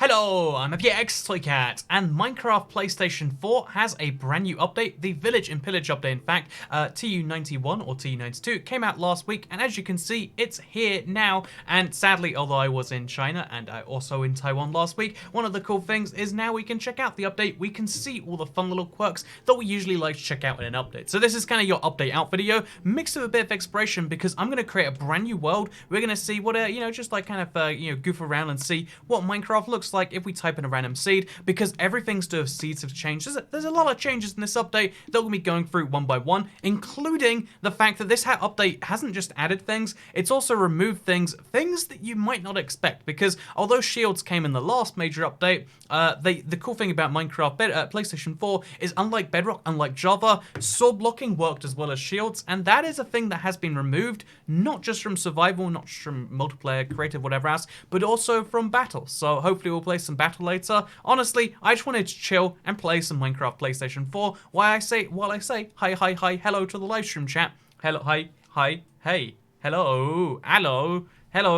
Hello, I'm a PX Toycat, and Minecraft PlayStation 4 has a brand new update, the Village and Pillage update in fact. TU91 or TU92 came out last week, and as you can see, it's here now. And sadly, although I was in China and also in Taiwan last week, one of the cool things is now we can check out the update. We can see all the fun little quirks that we usually like to check out in an update. So this is kind of your update out video, mixed with a bit of exploration, because I'm going to create a brand new world. We're going to see what, just like kind of, goof around and see what Minecraft looks like if we type in a random seed, because everything's to do with seeds have changed. There's a lot of changes in this update that we'll be going through one by one, including the fact that this update hasn't just added things, it's also removed things that you might not expect, because although shields came in the last major update, the cool thing about Minecraft PlayStation 4 is, unlike Bedrock, unlike Java, sword blocking worked as well as shields, and that is a thing that has been removed, not just from survival, not just from multiplayer, creative, whatever else, but also from battle. So hopefully we'll play some battle later. Honestly, I just wanted to chill and play some Minecraft PlayStation 4 while I say hi, hello to the livestream chat. Hello, hi, hey, hello,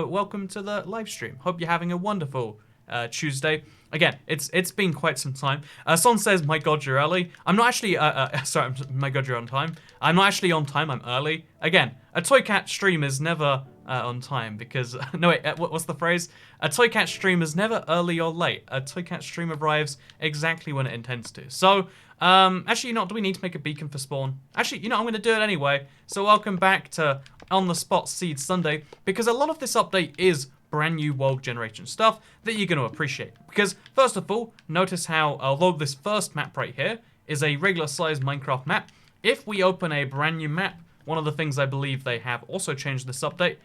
welcome to the live stream. Hope you're having a wonderful Tuesday. Again, it's been quite some time. Someone says, my god, you're early. I'm not actually, sorry, my god, you're on time. I'm not actually on time, I'm early. Again, a Toycat stream is never on time because, no wait, what's the phrase? A Toycat stream is never early or late. A Toycat stream arrives exactly when it intends to. So, actually, do we need to make a beacon for spawn? Actually, I'm going to do it anyway. So welcome back to On The Spot Seed Sunday, because a lot of this update is brand new world generation stuff that you're going to appreciate. Because, first of all, notice how, although this first map right here is a regular sized Minecraft map, if we open a brand new map, one of the things I believe they have also changed this update,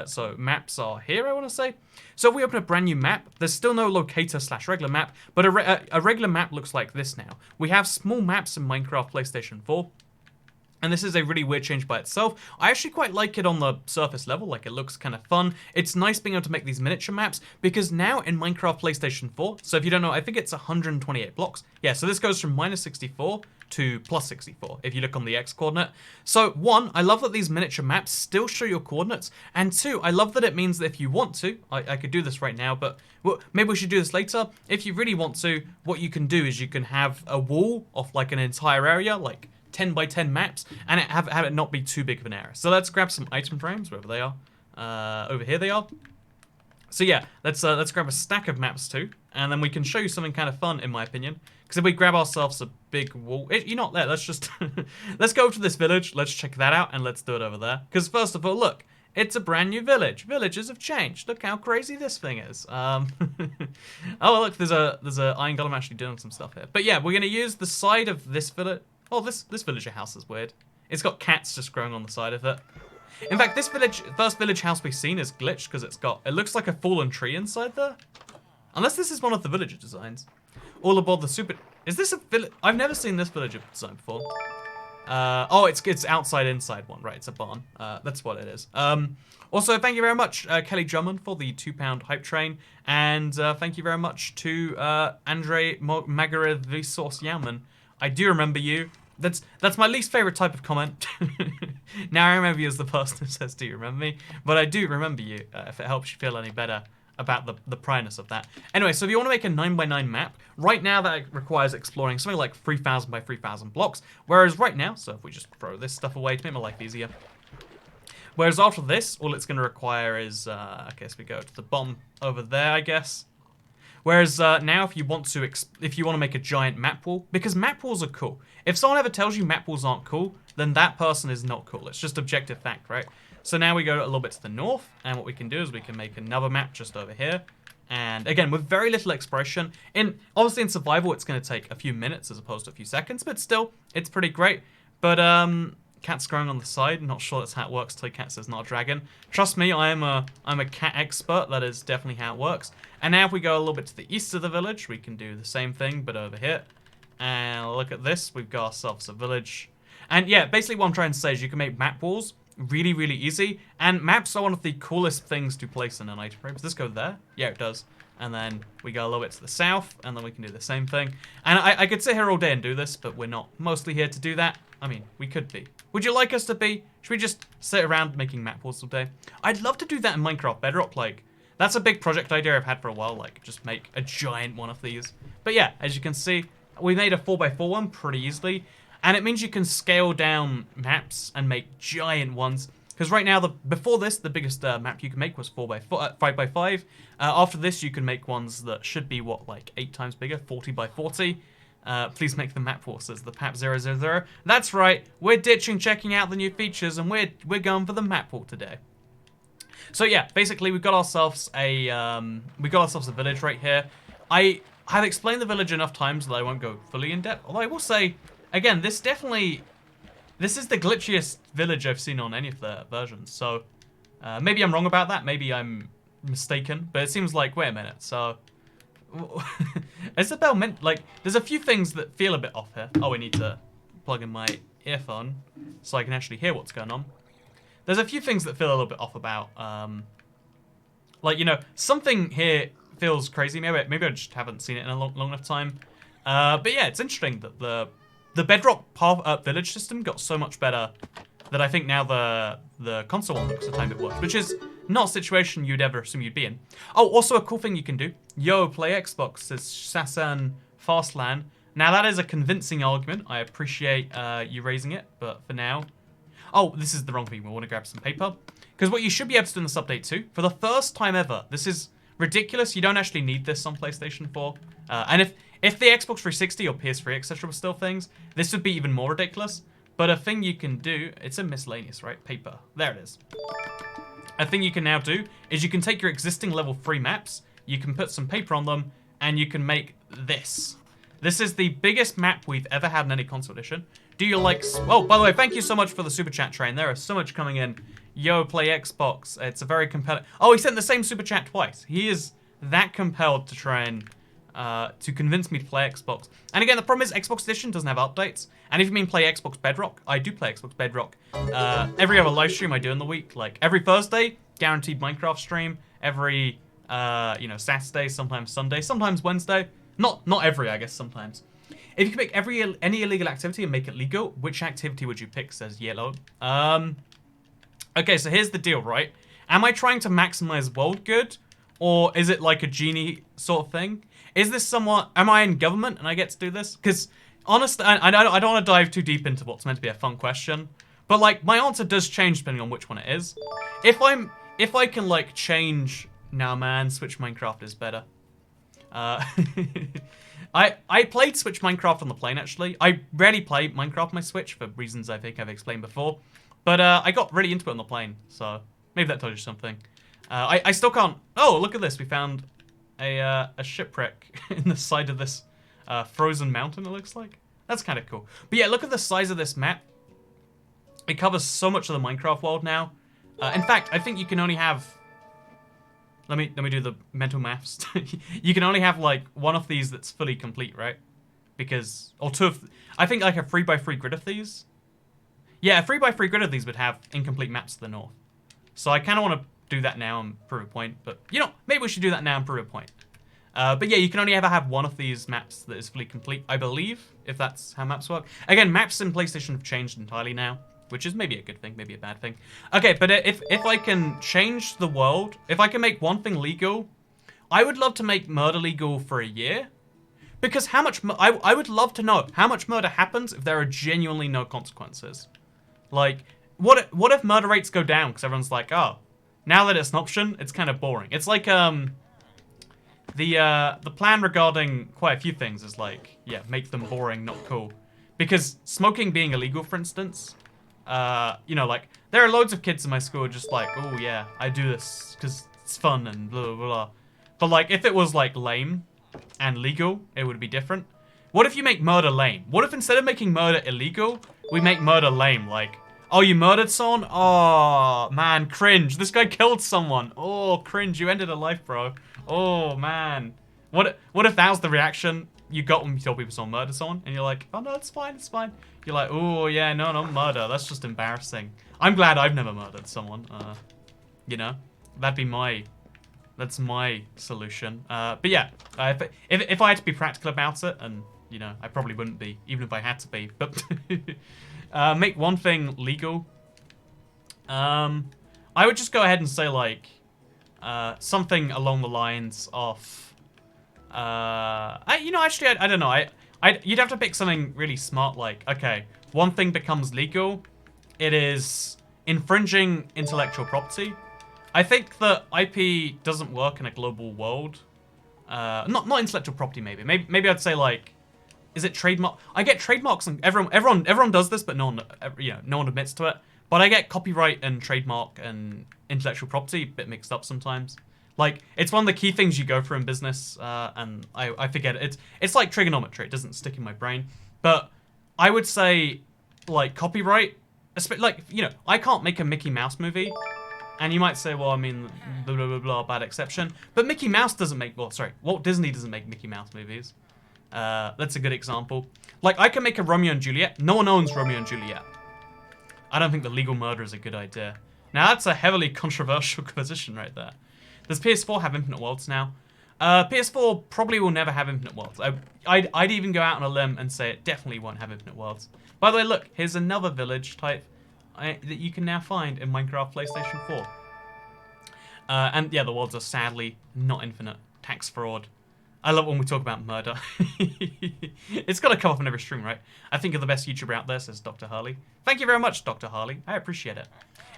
so maps are here, I want to say. So if we open a brand new map, there's still no locator / regular map, but a regular map looks like this now. We have small maps in Minecraft PlayStation 4. And this is a really weird change by itself. I actually quite like it on the surface level, like it looks kind of fun. It's nice being able to make these miniature maps, because now in Minecraft PlayStation 4, so if you don't know, I think it's 128 blocks. Yeah, so this goes from -64 to +64, if you look on the X coordinate. So one, I love that these miniature maps still show your coordinates, and two, I love that it means that if you want to, I could do this right now, but maybe we should do this later. If you really want to, what you can do is you can have a wall of like an entire area, like 10 by 10 maps, and have it not be too big of an area. So let's grab some item frames, wherever they are. Over here they are. So yeah, let's grab a stack of maps too, and then we can show you something kind of fun, in my opinion. Because if we grab ourselves a big wall, you're not there, let's just, let's go to this village, let's check that out, and let's do it over there. Because first of all, look, it's a brand new village. Villages have changed. Look how crazy this thing is. Oh, look, there's a iron golem actually doing some stuff here. But yeah, we're gonna use the side of this village. Oh, this villager house is weird. It's got cats just growing on the side of it. In fact, this first village house we've seen is glitched because it looks like a fallen tree inside there. Unless this is one of the villager designs. All aboard the super... Is this a village? I've never seen this villager design before. Oh, it's outside inside one. Right, it's a barn. That's what it is. Also, thank you very much, Kelly Drummond, for the £2 hype train. And thank you very much to Andre Magarev Vsauce Yaman. I do remember you. That's my least favorite type of comment. Now I remember you as the person who says, do you remember me? But I do remember you, if it helps you feel any better about the priorness of that. Anyway, so if you want to make a 9 by 9 map, right now that requires exploring something like 3,000 by 3,000 blocks. Whereas right now, so if we just throw this stuff away to make my life easier. Whereas after this, all it's going to require is, I guess we go to the bottom over there, I guess. Whereas now, if you want to make a giant map wall, because map walls are cool. If someone ever tells you map walls aren't cool, then that person is not cool. It's just objective fact, right? So now we go a little bit to the north, and what we can do is we can make another map just over here. And again, with very little exploration, obviously in survival, it's going to take a few minutes as opposed to a few seconds, but still, it's pretty great. But cat's growing on the side. Not sure that's how it works. Toycat says not a dragon. Trust me, I'm a cat expert. That is definitely how it works. And now if we go a little bit to the east of the village, we can do the same thing, but over here. And look at this. We've got ourselves a village. And yeah, basically what I'm trying to say is you can make map walls really, really easy. And maps are one of the coolest things to place in an item frame. Does this go there? Yeah, it does. And then we go a little bit to the south, and then we can do the same thing. And I could sit here all day and do this, but we're not mostly here to do that. I mean, we could be. Would you like us to be? Should we just sit around making map walls all day? I'd love to do that in Minecraft Bedrock, like, That's a big project idea I've had for a while, like just make a giant one of these. But yeah, as you can see, we made a 4x4 one pretty easily, and it means you can scale down maps and make giant ones. Because right now, before this, the biggest map you can make was 5x5. After this, you can make ones that should be, what, like 8 times bigger, 40x40. Please make the map forces, the PAP 000. That's right, we're ditching checking out the new features, and we're going for the map walk today. So yeah, basically we got ourselves a village right here. I have explained the village enough times that I won't go fully in depth. Although I will say, again, this is the glitchiest village I've seen on any of the versions. So maybe I'm wrong about that. Maybe I'm mistaken. But it seems like, wait a minute. So Isabel meant, like, there's a few things that feel a bit off here. Oh, we need to plug in my earphone so I can actually hear what's going on. There's a few things that feel a little bit off about, like, you know, something here feels crazy. Maybe I just haven't seen it in a long enough time. But yeah, it's interesting that the Bedrock village system got so much better that I think now the console one looks a tiny bit worse, which is not a situation you'd ever assume you'd be in. Oh, also a cool thing you can do. Yo, play Xbox, says Sasan Fastlan. Now that is a convincing argument. I appreciate you raising it, but for now... Oh, this is the wrong thing. We want to grab some paper. Because what you should be able to do in this update too, for the first time ever, this is ridiculous. You don't actually need this on PlayStation 4. And if the Xbox 360 or PS3, etc. were still things, this would be even more ridiculous. But a thing you can do, it's a miscellaneous, right? Paper. There it is. A thing you can now do is you can take your existing level 3 maps, you can put some paper on them, and you can make this. This is the biggest map we've ever had in any console edition. Do you like... Oh, by the way, thank you so much for the super chat train. There is so much coming in. Yo, play Xbox. It's a very compelling... Oh, he sent the same super chat twice. He is that compelled to try and... to convince me to play Xbox. And again, the problem is Xbox Edition doesn't have updates. And if you mean play Xbox Bedrock, I do play Xbox Bedrock. Every other live stream I do in the week, like every Thursday, guaranteed Minecraft stream. Every, you know, Saturday, sometimes Sunday, sometimes Wednesday. Not every, I guess, sometimes. If you could pick any illegal activity and make it legal, which activity would you pick, says Yellow. Okay, so here's the deal, right? Am I trying to maximize world good? Or is it like a genie sort of thing? Is this somewhat... Am I in government and I get to do this? Because, honestly, I don't want to dive too deep into what's meant to be a fun question. But, like, my answer does change depending on which one it is. If I can, like, change... Nah, man, Switch Minecraft is better. I played Switch Minecraft on the plane, actually. I rarely play Minecraft on my Switch for reasons I think I've explained before. But I got really into it on the plane, so maybe that tells you something. I still can't... Oh, look at this. We found a shipwreck in the side of this frozen mountain, it looks like. That's kind of cool. But yeah, look at the size of this map. It covers so much of the Minecraft world now. In fact, I think you can only have... Let me do the mental maths. You can only have, like, one of these that's fully complete, right? Because... Or two of... I think, like, a 3x3 grid of these. Yeah, a 3x3 grid of these would have incomplete maps to the north. So I kind of want to do that now and prove a point. But, you know, maybe we should do that now and prove a point. But yeah, you can only ever have one of these maps that is fully complete, I believe, if that's how maps work. Again, maps in PlayStation have changed entirely now, which is maybe a good thing, maybe a bad thing. Okay, but if I can change the world, if I can make one thing legal, I would love to make murder legal for a year. Because how much... I would love to know how much murder happens if there are genuinely no consequences. Like, what if murder rates go down because everyone's like, oh, now that it's an option, it's kind of boring. It's like, the plan regarding quite a few things is like, yeah, make them boring, not cool. Because smoking being illegal, for instance, you know, like, there are loads of kids in my school just like, oh yeah, I do this because it's fun and blah, blah, blah. But like, if it was like lame and legal, it would be different. What if you make murder lame? What if instead of making murder illegal, we make murder lame? Like, oh, you murdered someone? Oh, man, cringe. This guy killed someone. Oh, cringe. You ended a life, bro. Oh, man. What if that was the reaction you got when you told people someone murdered someone? And you're like, oh, no, it's fine, it's fine. You're like, oh, yeah, no, not murder. That's just embarrassing. I'm glad I've never murdered someone. You know, that'd be my... That's my solution. But yeah, if I had to be practical about it, and, you know, I probably wouldn't be, even if I had to be, but make one thing legal. I would just go ahead and say, like, Something along the lines of, actually, I don't know. You'd have to pick something really smart, like, okay, one thing becomes legal, it is infringing intellectual property. I think that IP doesn't work in a global world. Not intellectual property, maybe I'd say, like, is it trademark? I get trademarks, and everyone does this, but no one admits to it. But I get copyright and trademark and intellectual property a bit mixed up sometimes. Like, it's one of the key things you go through in business, and I forget it. It's like trigonometry. It doesn't stick in my brain. But I would say, like, copyright, like, I can't make a Mickey Mouse movie. And you might say, well, I mean, blah, blah, blah, blah, bad exception. But Mickey Mouse doesn't make, Walt Disney doesn't make Mickey Mouse movies. That's a good example. Like, I can make a Romeo and Juliet. No one owns Romeo and Juliet. I don't think the legal murder is a good idea. Now, that's a heavily controversial position right there. Does PS4 have infinite worlds now? PS4 probably will never have infinite worlds. I'd even go out on a limb and say it definitely won't have infinite worlds. By the way, look, here's another village type that you can now find in Minecraft PlayStation 4. And yeah, the worlds are sadly not infinite. Tax fraud. I love when we talk about murder. It's got to come up in every stream, right? I think of the best YouTuber out there, says Dr. Harley. Thank you very much, Dr. Harley. I appreciate it.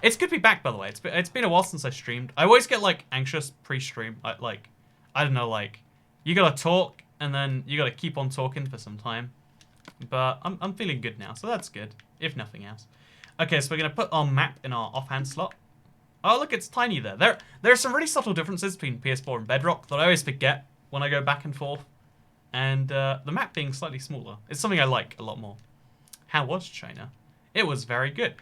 It's good to be back, by the way. It's been a while since I streamed. I always get, like, anxious pre-stream. I don't know, like, you gotta talk, and then you gotta keep on talking for some time. But I'm feeling good now, so that's good, if nothing else. Okay, so we're gonna put our map in our offhand slot. Oh, look, it's tiny there. There are some really subtle differences between PS4 and Bedrock that I always forget when I go back and forth. And the map being slightly smaller is something I like a lot more. How was China? It was very good.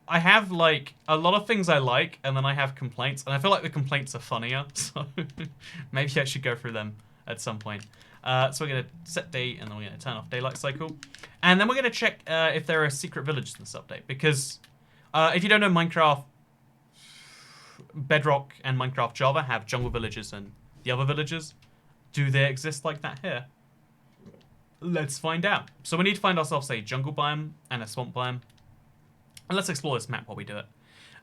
I have, like, a lot of things I like, and then I have complaints, and I feel like the complaints are funnier, so maybe I should go through them at some point. So we're going to set date, and then we're going to turn off daylight cycle. And then we're going to check if there are secret villages in this update, because if you don't know, Minecraft Bedrock and Minecraft Java have jungle villages and the other villages. Do they exist like that here? Let's find out. So we need to find ourselves a jungle biome and a swamp biome. And let's explore this map while we do it.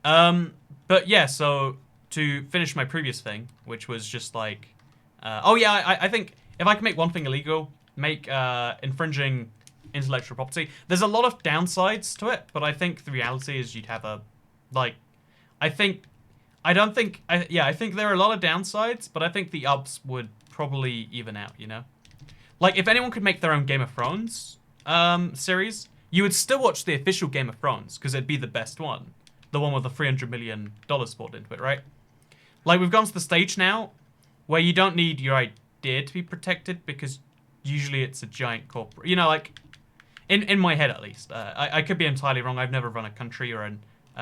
But yeah, so to finish my previous thing, which was just like... oh yeah, I think if I can make one thing illegal, make infringing intellectual property. There's a lot of downsides to it, but I think the reality is you'd have a... Like, I think there are a lot of downsides, but I think the ups would probably even out, you know? Like, if anyone could make their own Game of Thrones series... You would still watch the official Game of Thrones, because it'd be the best one. The one with the $300 million poured into it, right? Like, we've gone to the stage now where you don't need your idea to be protected, because usually it's a giant corporate... You know, like, in my head at least. I could be entirely wrong. I've never run a country or an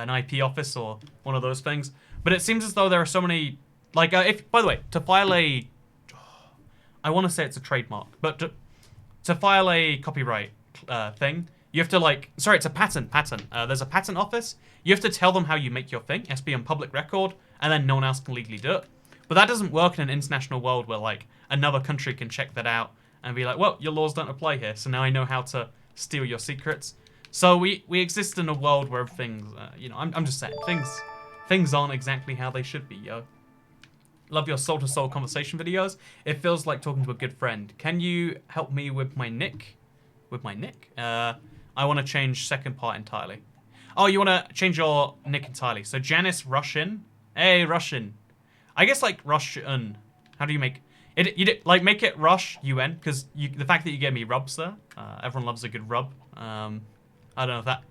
IP office or one of those things. But it seems as though there are so many... Like, by the way, to file a... I want to say it's a trademark, but to file a copyright thing... You have to, like... Sorry, it's a patent. There's a patent office. You have to tell them how you make your thing. It has to be on public record, and then no one else can legally do it. But that doesn't work in an international world where, like, another country can check that out and be like, well, your laws don't apply here, so now I know how to steal your secrets. So we exist in a world where things... you know, I'm just saying, things aren't exactly how they should be, yo. Love your soul-to-soul conversation videos. It feels like talking to a good friend. Can you help me with my nick? With my nick? I want to change second part entirely. Oh, you want to change your nick entirely. So Janice Russian. Hey, Russian. I guess, like, Russian. How do you make it? Like, make it Rush UN, because the fact that you gave me rubs there. Everyone loves a good rub. I don't know if that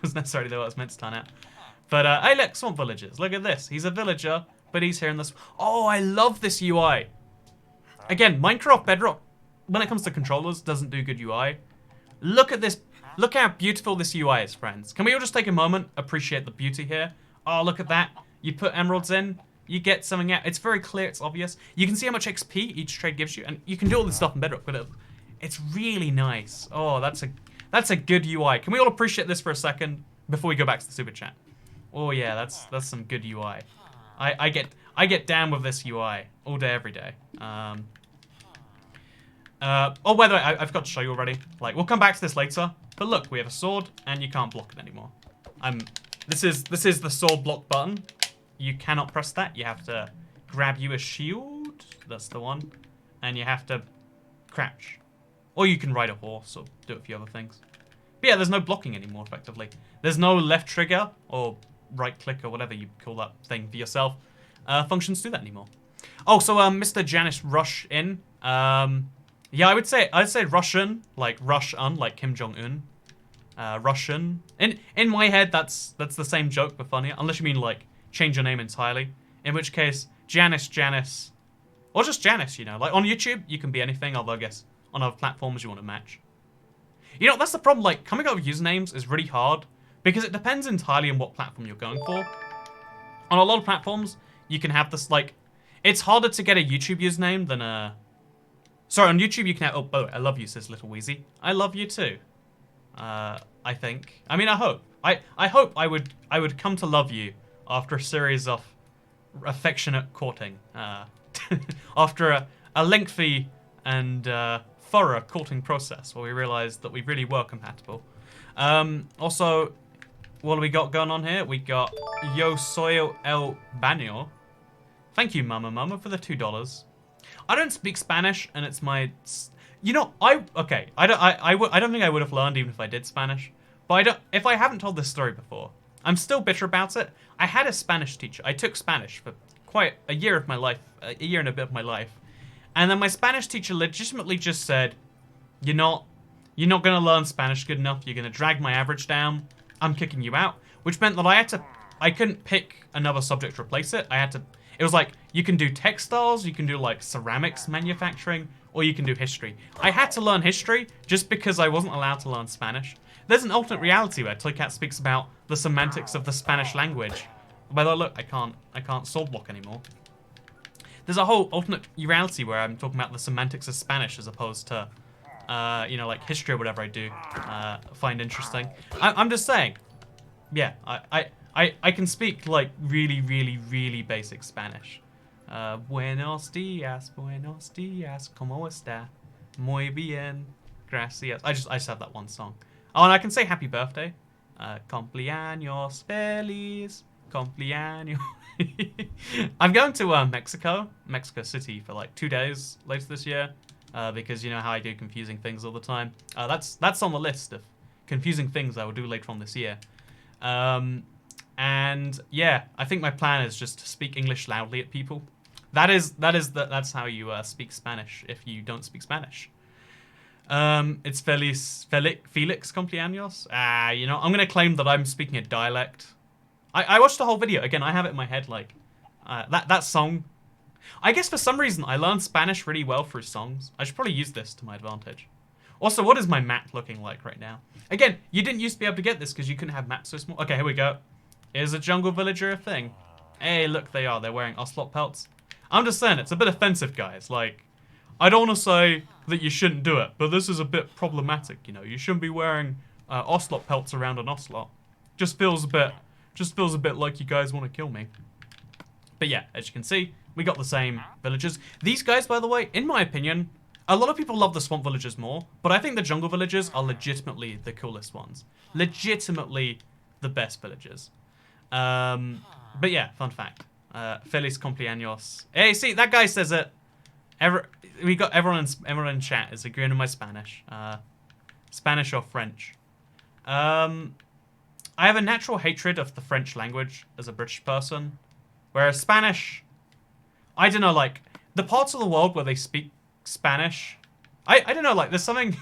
was necessarily what I was meant to turn out. But, hey, look, swamp villagers. Look at this. He's a villager, but he's here in this. Oh, I love this UI. Again, Minecraft Bedrock, when it comes to controllers, doesn't do good UI. Look at this. Look how beautiful this UI is, friends. Can we all just take a moment, appreciate the beauty here? Oh, look at that. You put emeralds in, you get something out. It's very clear, it's obvious. You can see how much XP each trade gives you, and you can do all this stuff in Bedrock, but it's really nice. Oh, that's a good UI. Can we all appreciate this for a second before we go back to the super chat? Oh yeah, that's some good UI. I get down with this UI all day, every day. Oh, by the way, I forgot to show you already. Like, we'll come back to this later. But look, we have a sword, and you can't block it anymore. This is the sword block button. you cannot press that. You have to grab you a shield. That's the one. And you have to crouch. Or you can ride a horse or do a few other things. But yeah, there's no blocking anymore, effectively. There's no left trigger or right click or whatever you call that thing for yourself. Functions do that anymore. Oh, so Mr. Janice Rush in. Yeah, I'd say Russian, like Rush-un, like Kim Jong-un. Russian. In my head, that's the same joke, but funnier. Unless you mean like change your name entirely. In which case, Janice, or just Janice. You know, like on YouTube you can be anything. Although I guess on other platforms you want to match. You know, that's the problem. Like coming up with usernames is really hard because it depends entirely on what platform you're going for. On a lot of platforms, you can have this like. It's harder to get a YouTube username than a. Sorry, on YouTube you can have. Oh, by the way, I love you, says Little Wheezy. I love you too. I think. I mean, I hope. I hope I would come to love you after a series of affectionate courting. After a lengthy and thorough courting process where we realized that we really were compatible. Also, what do we got going on here? We got Yo Soy El Baño. Thank you, Mama, for the $2. I don't speak Spanish, and it's my... You know, I don't think I would have learned even if I did Spanish. But if I haven't told this story before, I'm still bitter about it. I had a Spanish teacher. I took Spanish for quite a year of my life, a year and a bit of my life. And then my Spanish teacher legitimately just said, you're not going to learn Spanish good enough. You're going to drag my average down. I'm kicking you out. Which meant that I couldn't pick another subject to replace it. It was like, you can do textiles, you can do like ceramics manufacturing, or you can do history. I had to learn history just because I wasn't allowed to learn Spanish. There's an alternate reality where Toycat speaks about the semantics of the Spanish language. By the way, look, I can't sword block anymore. There's a whole alternate reality where I'm talking about the semantics of Spanish as opposed to, you know, like history or whatever I do find interesting. I'm just saying, yeah, I can speak like really, really, really basic Spanish. Buenos días, ¿cómo está? Muy bien, gracias. I just have that one song. Oh, and I can say happy birthday. Cumpleaños feliz, cumpleaños. I'm going to Mexico City for like 2 days later this year, because you know how I do confusing things all the time. That's on the list of confusing things I will do later on this year. And yeah, I think my plan is just to speak English loudly at people. That's how you speak Spanish if you don't speak Spanish. It's Felix cumpleaños. You know, I'm gonna claim that I'm speaking a dialect. I watched the whole video again. I have it in my head like that song. I guess for some reason I learned Spanish really well through songs. I should probably use this to my advantage. Also, what is my map looking like right now? Again, you didn't used to be able to get this because you couldn't have maps so small. Okay, here we go. Is a jungle villager a thing? Hey, look, they are. They're wearing ocelot pelts. I'm just saying, it's a bit offensive, guys. Like, I don't want to say that you shouldn't do it, but this is a bit problematic, you know. You shouldn't be wearing ocelot pelts around an ocelot. Just feels a bit like you guys want to kill me. But yeah, as you can see, we got the same villagers. These guys, by the way, in my opinion, a lot of people love the swamp villagers more, but I think the jungle villagers are legitimately the coolest ones. Legitimately the best villagers. But yeah, fun fact. Feliz cumpleaños. Hey, see, that guy says it. We got everyone in chat is agreeing with my Spanish. Spanish or French. I have a natural hatred of the French language as a British person. Whereas Spanish, I don't know, like, the parts of the world where they speak Spanish, I don't know, like, there's something...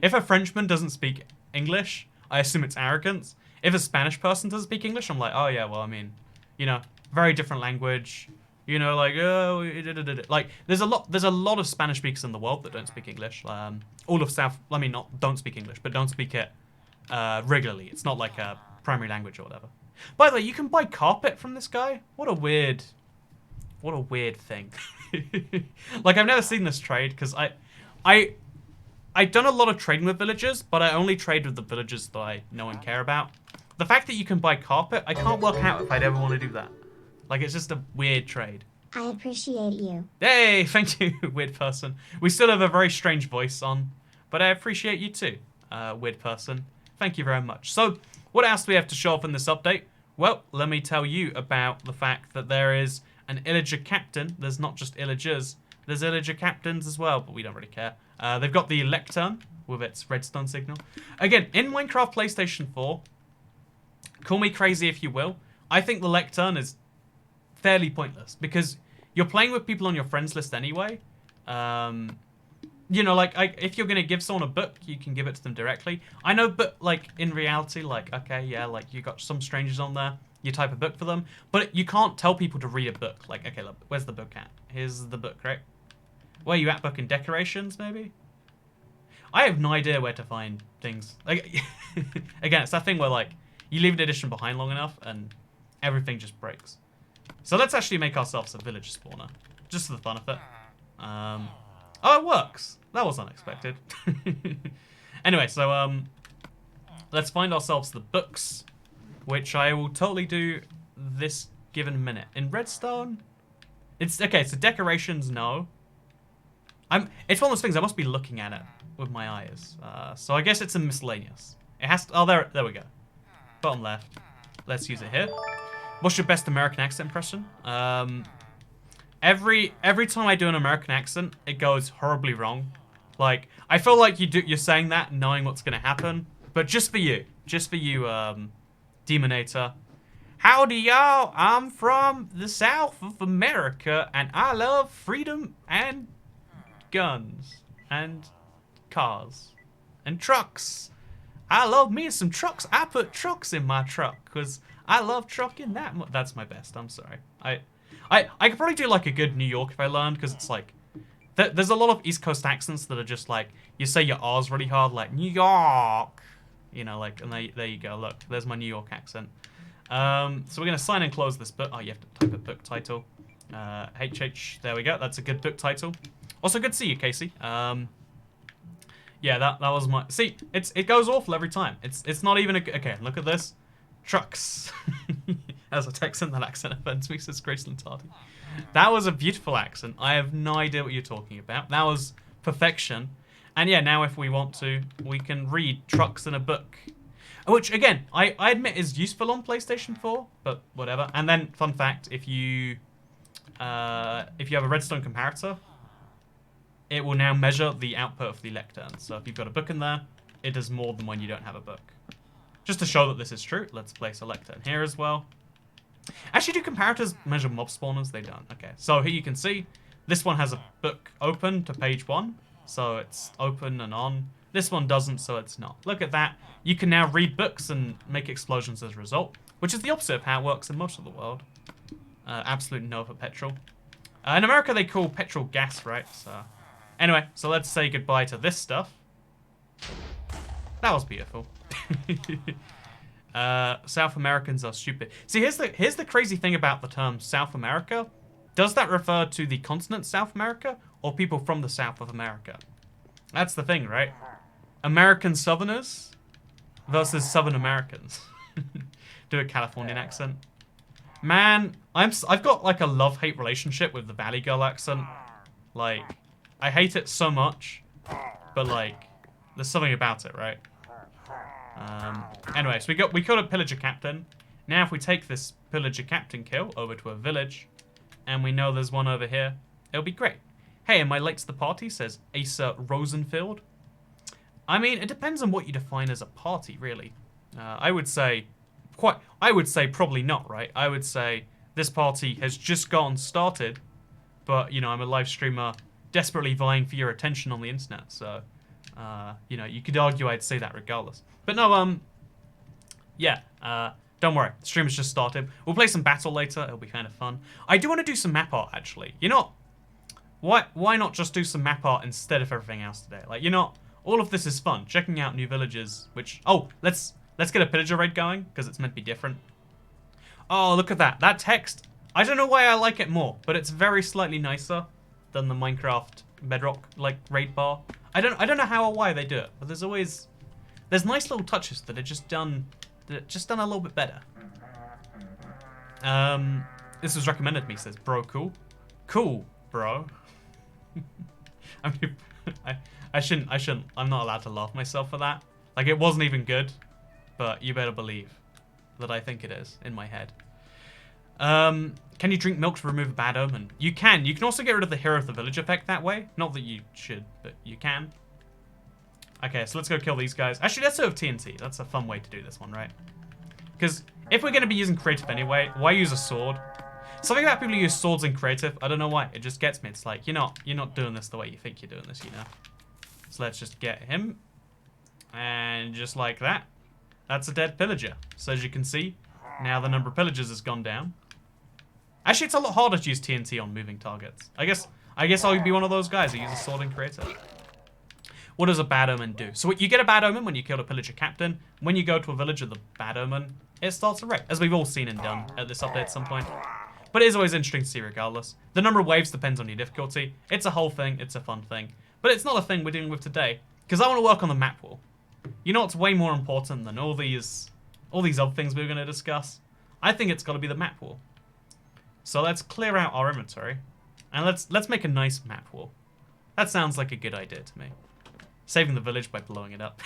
If a Frenchman doesn't speak English, I assume it's arrogance. If a Spanish person doesn't speak English, I'm like, oh yeah, well, I mean, you know, very different language. You know, like, oh, like, there's a lot of Spanish speakers in the world that don't speak English. All of don't speak English, but don't speak it regularly. It's not like a primary language or whatever. By the way, you can buy carpet from this guy. What a weird thing. Like, I've never seen this trade because I've done a lot of trading with villagers, but I only trade with the villagers that I know and care about. The fact that you can buy carpet, I can't work out if I'd ever want to do that. Like, it's just a weird trade. I appreciate you. Hey, thank you, weird person. We still have a very strange voice on, but I appreciate you too, weird person. Thank you very much. So, what else do we have to show off in this update? Well, let me tell you about the fact that there is an Illager captain. There's not just Illagers. There's Illager captains as well, but we don't really care. They've got the lectern with its redstone signal. Again, in Minecraft PlayStation 4, call me crazy if you will, I think the lectern is fairly pointless because you're playing with people on your friends list anyway. You know, like, if you're going to give someone a book, you can give it to them directly. I know, but, like, in reality, like, okay, yeah, like, you got some strangers on there, you type a book for them, but you can't tell people to read a book. Like, okay, look, where's the book at? Here's the book, right? Where are you at, book and decorations, maybe? I have no idea where to find things. Like, again, it's that thing where, like, you leave an edition behind long enough, and everything just breaks. So let's actually make ourselves a village spawner, just for the fun of it. Oh, it works. That was unexpected. Anyway, so let's find ourselves the books, which I will totally do this given minute. In redstone, it's okay. So decorations, no. It's one of those things I must be looking at it with my eyes. So I guess it's a miscellaneous. It has to. Oh, there we go. Bottom left. Let's use it here. What's your best American accent impression? Every time I do an American accent, it goes horribly wrong. Like, I feel like you're saying that knowing what's gonna happen, but just for you, Demonator. Howdy, y'all. I'm from the South of America, and I love freedom and guns and cars and trucks. I love me some trucks. I put trucks in my truck because I love trucking that much. That's my best. I'm sorry. I could probably do like a good New York if I learned, because it's like there's a lot of East Coast accents that are just like you say your R's really hard, like New York, you know, like, and there you go. Look, there's my New York accent. So we're gonna sign and close this book. Oh, you have to type a book title. HH. There we go. That's a good book title. Also, good to see you, Casey. Yeah, that was my. See, it goes awful every time. It's not even a. Okay, look at this. Trucks. As a Texan, that accent offends me, says Graceland Tardy. That was a beautiful accent. I have no idea what you're talking about. That was perfection. And yeah, now if we want to, we can read trucks in a book. Which, again, I admit is useful on PlayStation 4, but whatever. And then, fun fact, if you have a redstone comparator, it will now measure the output of the lectern. So if you've got a book in there, it does more than when you don't have a book. Just to show that this is true, let's place a lectern here as well. Actually, do comparators measure mob spawners? They don't. Okay, so here you can see, this one has a book open to page 1, so it's open and on. This one doesn't, so it's not. Look at that. You can now read books and make explosions as a result, which is the opposite of how it works in most of the world. Absolute no for petrol. In America, they call petrol gas, right? So, anyway, so let's say goodbye to this stuff. That was beautiful. South Americans are stupid. See, here's the crazy thing about the term South America. Does that refer to the continent South America or people from the South of America? That's the thing, right? American Southerners versus Southern Americans. Do a Californian accent. Man, I've got like a love-hate relationship with the Valley Girl accent. Like, I hate it so much, but like, there's something about it, right? Anyway, so we got a Pillager captain. Now if we take this Pillager captain kill over to a village, and we know there's one over here, it'll be great. Hey, am I late to the party? Says Asa Rosenfield. I mean, it depends on what you define as a party, really. I would say probably not, right? I would say this party has just gotten started, but, you know, I'm a live streamer desperately vying for your attention on the internet, so, you know, you could argue I'd say that regardless. But no, yeah, don't worry, the stream has just started. We'll play some battle later, it'll be kind of fun. I do want to do some map art, actually. You know, why not just do some map art instead of everything else today? Like, you know, all of this is fun. Checking out new villages, which, oh, let's get a Pillager raid going, because it's meant to be different. Oh, look at that. That text, I don't know why I like it more, but it's very slightly nicer than the Minecraft Bedrock, like, raid bar. I don't know how or why they do it, but there's nice little touches that are just done a little bit better. This was recommended to me, says, bro, cool. Cool, bro. I mean, I shouldn't, I'm not allowed to laugh myself for that. Like, it wasn't even good, but you better believe that I think it is in my head. Can you drink milk to remove a bad omen? You can. You can also get rid of the hero of the village effect that way. Not that you should, but you can. Okay, so let's go kill these guys. Actually, let's do TNT. That's a fun way to do this one, right? Because if we're going to be using creative anyway, why use a sword? Something about people who use swords in creative, I don't know why. It just gets me. It's like, you're not doing this the way you think you're doing this, you know? So let's just get him. And just like that. That's a dead pillager. So as you can see, now the number of pillagers has gone down. Actually, it's a lot harder to use TNT on moving targets. I guess I'll be one of those guys who uses sword in creative. What does a bad omen do? So you get a bad omen when you kill a pillager captain. When you go to a village with a bad omen, it starts a wreck, as we've all seen and done at this update at some point. But it is always interesting to see regardless. The number of waves depends on your difficulty. It's a whole thing, it's a fun thing. But it's not a thing we're dealing with today, because I want to work on the map wall. You know what's way more important than all these other things we're going to discuss? I think it's got to be the map wall. So let's clear out our inventory, and let's make a nice map wall. That sounds like a good idea to me. Saving the village by blowing it up.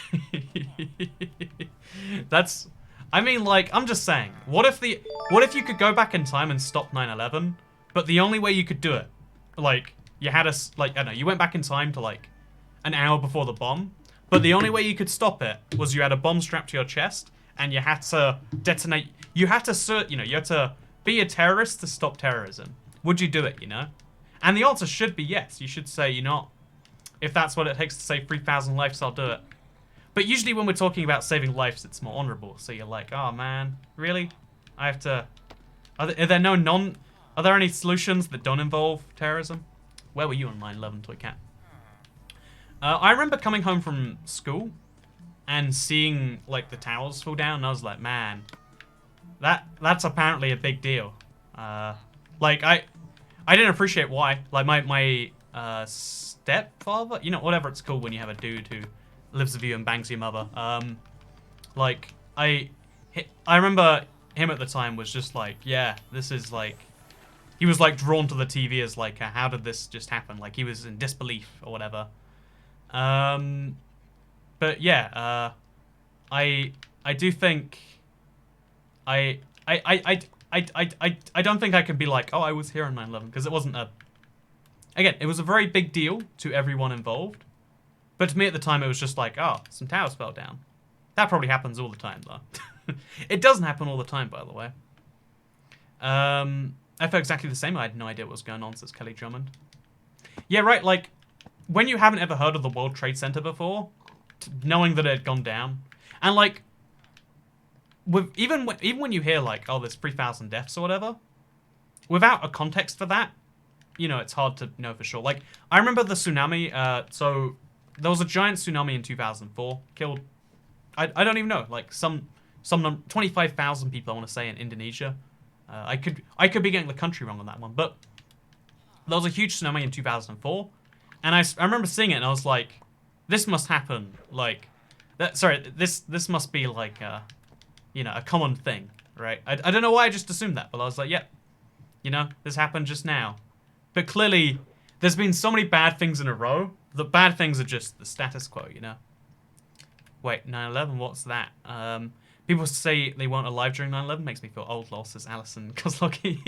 I mean, like, I'm just saying, what if you could go back in time and stop 9/11, but the only way you could do it, like, you had I don't know, you went back in time to, like, an hour before the bomb, but the only way you could stop it was you had a bomb strapped to your chest, and you had to detonate, you had to be a terrorist to stop terrorism. Would you do it, you know? And the answer should be yes. You should say, if that's what it takes to save 3,000 lives, I'll do it. But usually when we're talking about saving lives, it's more honorable. So you're like, oh man, really? I have to... Are there any solutions that don't involve terrorism? Where were you on 9/11, Toy Cat? I remember coming home from school and seeing, like, the towers fall down, and I was like, man, that's apparently a big deal. Like, I didn't appreciate why. Like, my stepfather, whatever it's called when you have a dude who lives with you and bangs your mother. Like, I remember him at the time was just like, yeah, this is like, he was like drawn to the TV as like, how did this just happen? Like, he was in disbelief or whatever. But yeah, I do think I don't think I can be like, oh, I was here on 9/11, because it wasn't again, it was a very big deal to everyone involved. But to me at the time, it was just like, oh, some towers fell down. That probably happens all the time, though. It doesn't happen all the time, by the way. I felt exactly the same. I had no idea what was going on, says Kelly Drummond. Yeah, right, like, when you haven't ever heard of the World Trade Center before, knowing that it had gone down, and, like, even when you hear, like, oh, there's 3,000 deaths or whatever, without a context for that, it's hard to know for sure. Like, I remember the tsunami, so there was a giant tsunami in 2004, killed, I don't even know, like, some 25,000 people, I want to say, in Indonesia. I could be getting the country wrong on that one, but there was a huge tsunami in 2004, and I remember seeing it, and I was like, this must happen, like, this must be, like, a common thing, right? I don't know why I just assumed that, but I was like, yep, this happened just now. But clearly, there's been so many bad things in a row. The bad things are just the status quo, Wait, 9/11, what's that? People say they weren't alive during 9/11. Makes me feel old, lol, says Alison Kozlocki.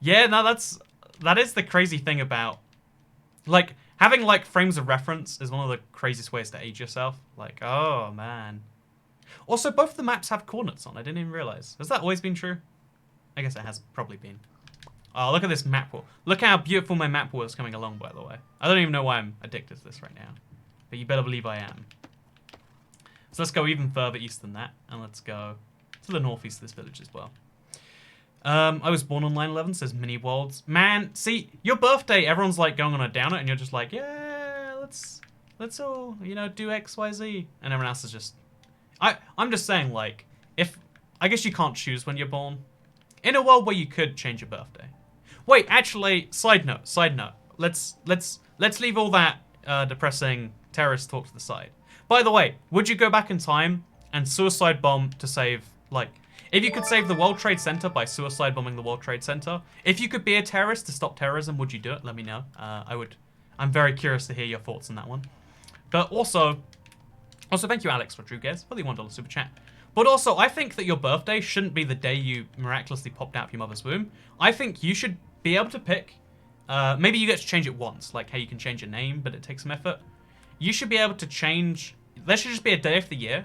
Yeah, no, that is the crazy thing about, like, having, like, frames of reference is one of the craziest ways to age yourself. Like, oh, man. Also, both of the maps have coordinates on. I didn't even realize. Has that always been true? I guess it has probably been. Oh, look at this map wall. Look how beautiful my map wall is coming along, by the way. I don't even know why I'm addicted to this right now. But you better believe I am. So let's go even further east than that. And let's go to the northeast of this village as well. I was born on 9/11, says Mini Worlds. Man, see, your birthday, everyone's like going on a downer, and you're just like, yeah, let's all, do X, Y, Z. And everyone else is just... I'm just saying, like, I guess you can't choose when you're born. In a world where you could change your birthday. Wait, actually, side note. Let's leave all that depressing terrorist talk to the side. By the way, would you go back in time and suicide bomb to save, like, if you could save the World Trade Center by suicide bombing the World Trade Center, if you could be a terrorist to stop terrorism, would you do it? Let me know. I'm very curious to hear your thoughts on that one. But also thank you, Alex Rodriguez, for the $1 super chat. But also, I think that your birthday shouldn't be the day you miraculously popped out of your mother's womb. I think you should be able to pick. Maybe you get to change it once, like how you can change your name, but it takes some effort. You should be able to change. There should just be a day of the year.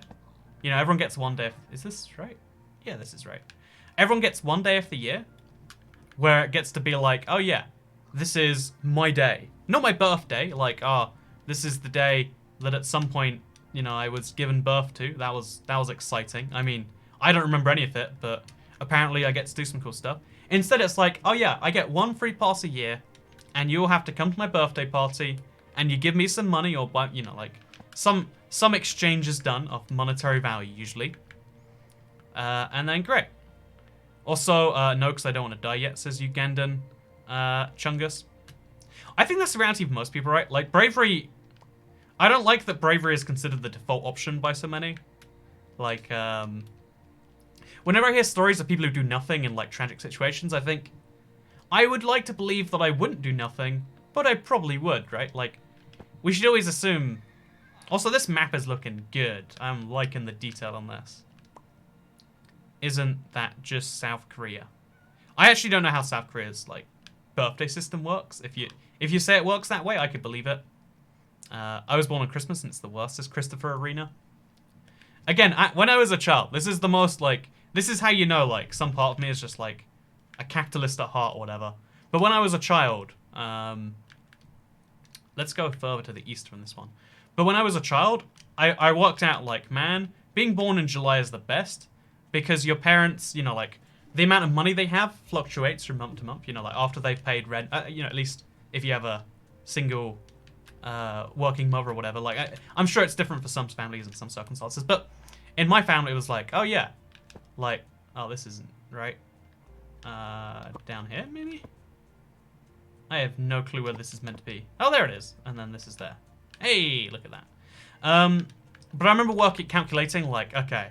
You know, everyone gets one day. Is this right? Yeah, this is right. Everyone gets one day of the year where it gets to be like, oh yeah, this is my day. Not my birthday, like, oh, this is the day that at some point, you know, I was given birth to. That was exciting. I mean, I don't remember any of it, but apparently I get to do some cool stuff. Instead, it's like, oh yeah, I get one free pass a year, and you'll have to come to my birthday party, and you give me some money, or, you know, like, some exchange is done of monetary value, usually. And then, great. Also, no, because I don't want to die yet, says Ugandan Chungus. I think that's the reality of most people, right? Like, bravery... I don't like that bravery is considered the default option by so many. Like, whenever I hear stories of people who do nothing in, like, tragic situations, I think, I would like to believe that I wouldn't do nothing, but I probably would, right? Like, we should always assume... Also, this map is looking good. I'm liking the detail on this. Isn't that just South Korea? I actually don't know how South Korea's, like, birthday system works. If you say it works that way, I could believe it. I was born on Christmas, and it's the worst, says Christopher Arena. Again, when I was a child, this is the most, like... This is how you know, like, some part of me is just, like, a capitalist at heart or whatever. But when I was a child... let's go further to the east from this one. But when I was a child, I worked out, like, man, being born in July is the best. Because your parents, you know, like, the amount of money they have fluctuates from month to month. You know, like, after they've paid rent, you know, at least if you have a single working mother or whatever. Like, I'm sure it's different for some families and some circumstances. But in my family, it was like, oh, yeah. Like, oh, this isn't right. Down here, maybe? I have no clue where this is meant to be. Oh, there it is. And then this is there. Hey, look at that. But I remember calculating, like, okay.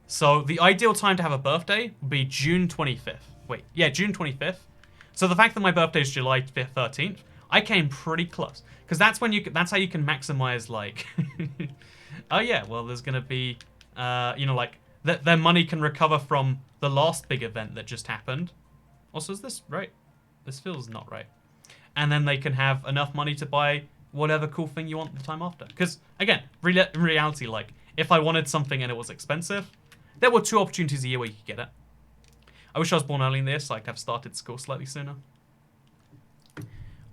So the ideal time to have a birthday would be June 25th. Wait, yeah, June 25th. So the fact that my birthday is July 13th, I came pretty close. Because that's when that's how you can maximize, like... oh, yeah, well, there's going to be, you know, like, their money can recover from the last big event that just happened. Also, is this right? This feels not right. And then they can have enough money to buy whatever cool thing you want the time after. Because, again, in reality, like, if I wanted something and it was expensive, there were 2 opportunities a year where you could get it. I wish I was born early in this, so I'd have started school slightly sooner.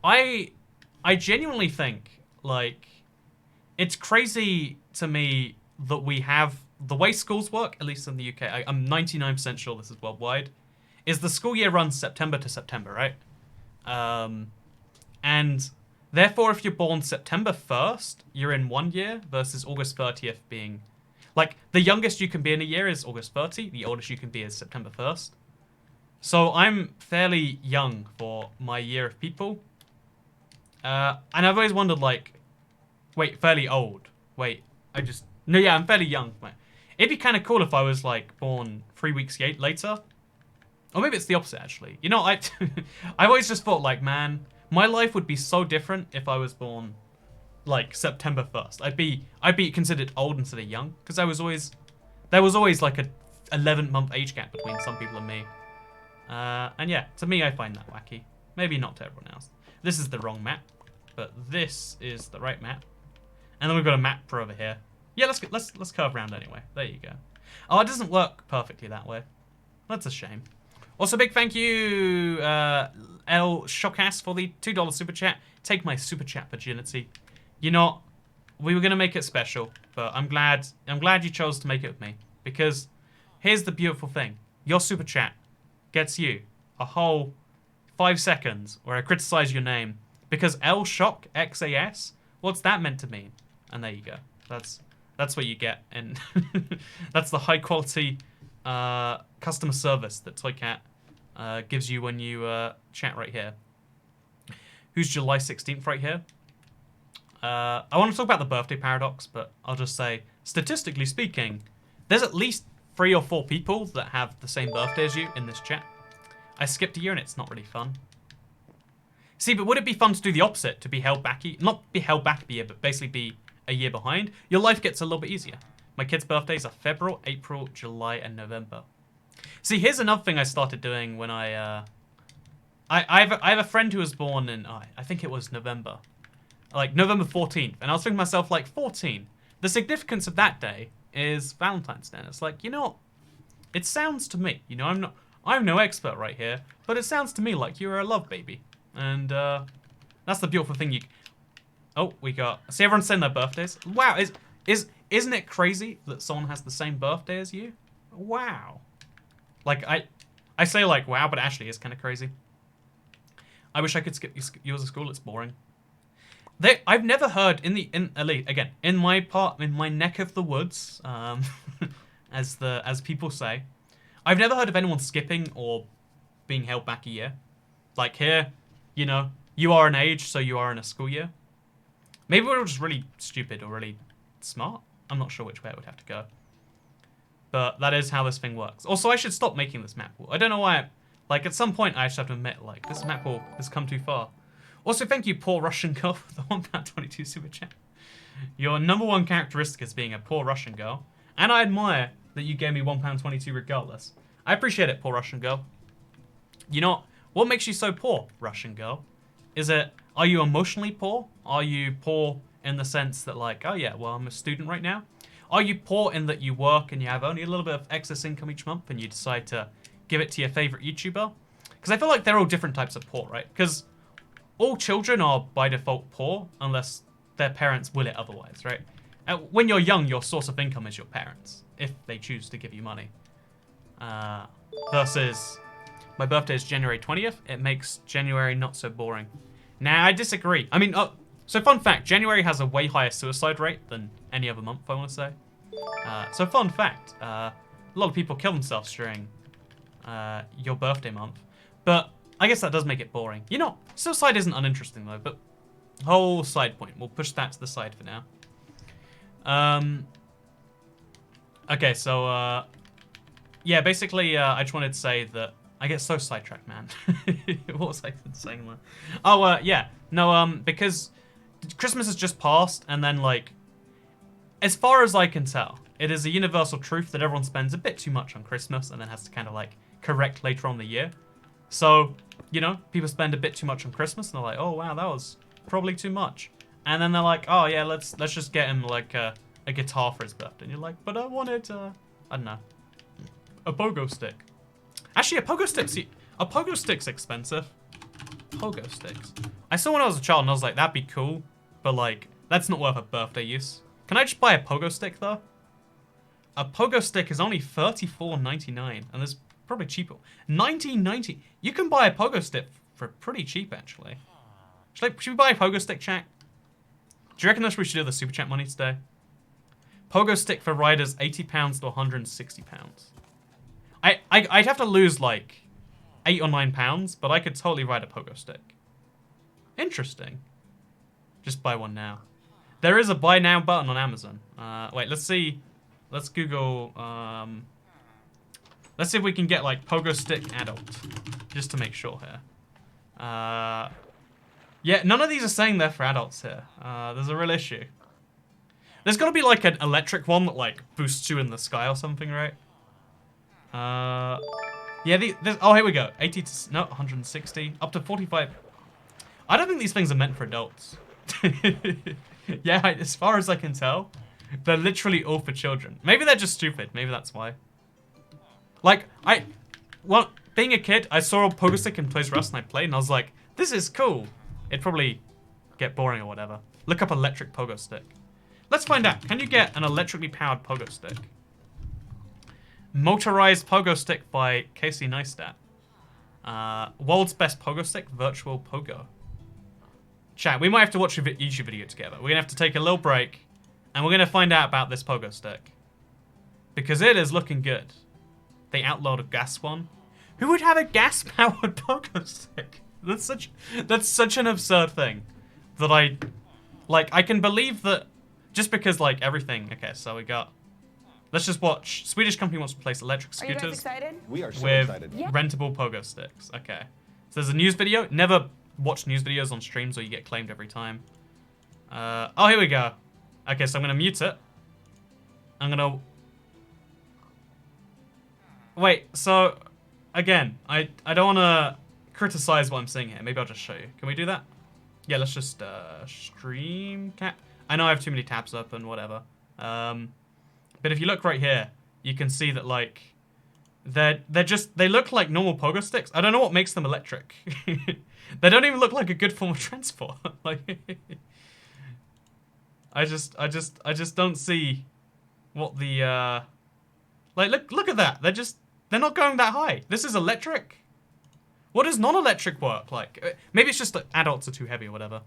I genuinely think, like, it's crazy to me that we have... The way schools work, at least in the UK, I'm 99% sure this is worldwide, is the school year runs September to September, right? And therefore, if you're born September 1st, you're in 1 year versus August 30th being... Like, the youngest you can be in a year is August 30. The oldest you can be is September 1st. So I'm fairly young for my year of people. And I've always wondered, like... Wait, fairly old. Wait, No, yeah, I'm fairly young. It'd be kind of cool if I was, like, born 3 weeks later. Or maybe it's the opposite, actually. You know, I've always just thought, like, man, my life would be so different if I was born... like September 1st. I'd be considered old instead of young, because there was always like a 11-month age gap between some people and me. And yeah, to me I find that wacky. Maybe not to everyone else. This is the wrong map, but this is the right map. And then we've got a map for over here. Yeah, let's curve around anyway. There you go. Oh, it doesn't work perfectly that way. That's a shame. Also, big thank you, El Shockass, for the $2 super chat. Take my super chat virginity. You know, we were gonna make it special, but I'm glad you chose to make it with me, because here's the beautiful thing: your super chat gets you a whole 5 seconds where I criticize your name, because L Shock XAS, what's that meant to mean? And there you go. That's what you get, and that's the high quality customer service that Toycat gives you when you chat right here. Who's July 16th right here? I want to talk about the birthday paradox, but I'll just say, statistically speaking, there's at least 3 or 4 people that have the same birthday as you in this chat. I skipped a year and it's not really fun. See, but would it be fun to do the opposite, to be held back, not be held back a year, but basically be a year behind? Your life gets a little bit easier. My kids' birthdays are February, April, July, and November. See, here's another thing I started doing when I have a friend who was born in, I think it was November. Like, November 14th. And I was thinking to myself, like, 14. The significance of that day is Valentine's Day. And it's like, you know what? It sounds to me, you know, I'm no expert right here, but it sounds to me like you're a love baby. And that's the beautiful thing. Oh, we got, see, everyone's saying their birthdays. Wow, isn't it crazy that someone has the same birthday as you? Wow. Like, I say like, wow, but actually it's kind of crazy. I wish I could skip yours at school, it's boring. I've never heard in my neck of the woods, as people say, I've never heard of anyone skipping or being held back a year. Like here, you know, you are an age, so you are in a school year. Maybe we're just really stupid or really smart. I'm not sure which way it would have to go. But that is how this thing works. Also, I should stop making this map wall. I don't know why. Like, at some point, I just have to admit, like, this map wall has come too far. Also, thank you, poor Russian girl, for the £1.22 super chat. Your #1 characteristic is being a poor Russian girl. And I admire that you gave me £1.22 regardless. I appreciate it, poor Russian girl. You know, what makes you so poor, Russian girl? Are you emotionally poor? Are you poor in the sense that, like, oh yeah, well, I'm a student right now? Are you poor in that you work and you have only a little bit of excess income each month and you decide to give it to your favorite YouTuber? Because I feel like they're all different types of poor, right? Because all children are by default poor unless their parents will it otherwise, right? When you're young, your source of income is your parents, if they choose to give you money. Versus, my birthday is January 20th. It makes January not so boring. Nah, I disagree. I mean, so fun fact, January has a way higher suicide rate than any other month, I want to say. So fun fact, a lot of people kill themselves during your birthday month. But I guess that does make it boring. You know, suicide isn't uninteresting though, but whole side point. We'll push that to the side for now. Okay, so, yeah, basically, I just wanted to say that I get so sidetracked, man. What was I saying there? Oh, yeah. No, because Christmas has just passed, and then, like, as far as I can tell, it is a universal truth that everyone spends a bit too much on Christmas and then has to kind of, like, correct later on in the year. So, you know, people spend a bit too much on Christmas, and they're like, oh, wow, that was probably too much. And then they're like, oh, yeah, let's just get him, like, a guitar for his birthday. And you're like, but I wanted, I don't know, a pogo stick. Actually, a pogo stick's expensive. Pogo sticks. I saw when I was a child and I was like, that'd be cool, but like, that's not worth a birthday use. Can I just buy a pogo stick though? A pogo stick is only $34.99, and there's probably cheaper. $19.90. You can buy a pogo stick for pretty cheap, actually. Should we buy a pogo stick, chat? Do you reckon that's what we should do with the super chat money today? Pogo stick for riders, £80 to £160. I'd have to lose like £8 or £9, but I could totally ride a pogo stick. Interesting. Just buy one now. There is a buy now button on Amazon. Wait, let's see. Let's Google. Let's see if we can get like pogo stick adult, just to make sure here. Yeah, none of these are saying they're for adults here. There's a real issue. There's got to be like an electric one that like boosts you in the sky or something, right? Yeah, oh, here we go. 80 to, no, 160, up to 45. I don't think these things are meant for adults. Yeah, as far as I can tell, they're literally all for children. Maybe they're just stupid. Maybe that's why. Like, well, being a kid, I saw a pogo stick in Toys R Us and I played and I was like, this is cool. It'd probably get boring or whatever. Look up electric pogo stick. Let's find out. Can you get an electrically powered pogo stick? Motorized pogo stick by Casey Neistat. World's best pogo stick, virtual pogo. Chat, we might have to watch a YouTube video together. We're gonna have to take a little break, and we're gonna find out about this pogo stick. Because it is looking good. They outlawed a gas one. Who would have a gas-powered pogo stick? That's such an absurd thing. That I can believe that, just because, like, everything... Okay, so we got... Let's just watch. Swedish company wants to replace electric scooters. Are you guys excited? We are so with excited. rentable pogo sticks. Okay. So there's a news video. Never watch news videos on streams or you get claimed every time. Oh, here we go. Okay, so I'm going to mute it. I'm gonna... Wait, so... Again, I don't want to criticize what I'm saying here. Maybe I'll just show you. Can we do that? Yeah, let's just stream cap. I know I have too many tabs open, whatever. But if you look right here, you can see that like they look like normal pogo sticks. I don't know what makes them electric. They don't even look like a good form of transport. Like I just don't see what the like look at that. They're not going that high. This is electric. What does non-electric work like? Maybe it's just that adults are too heavy or whatever.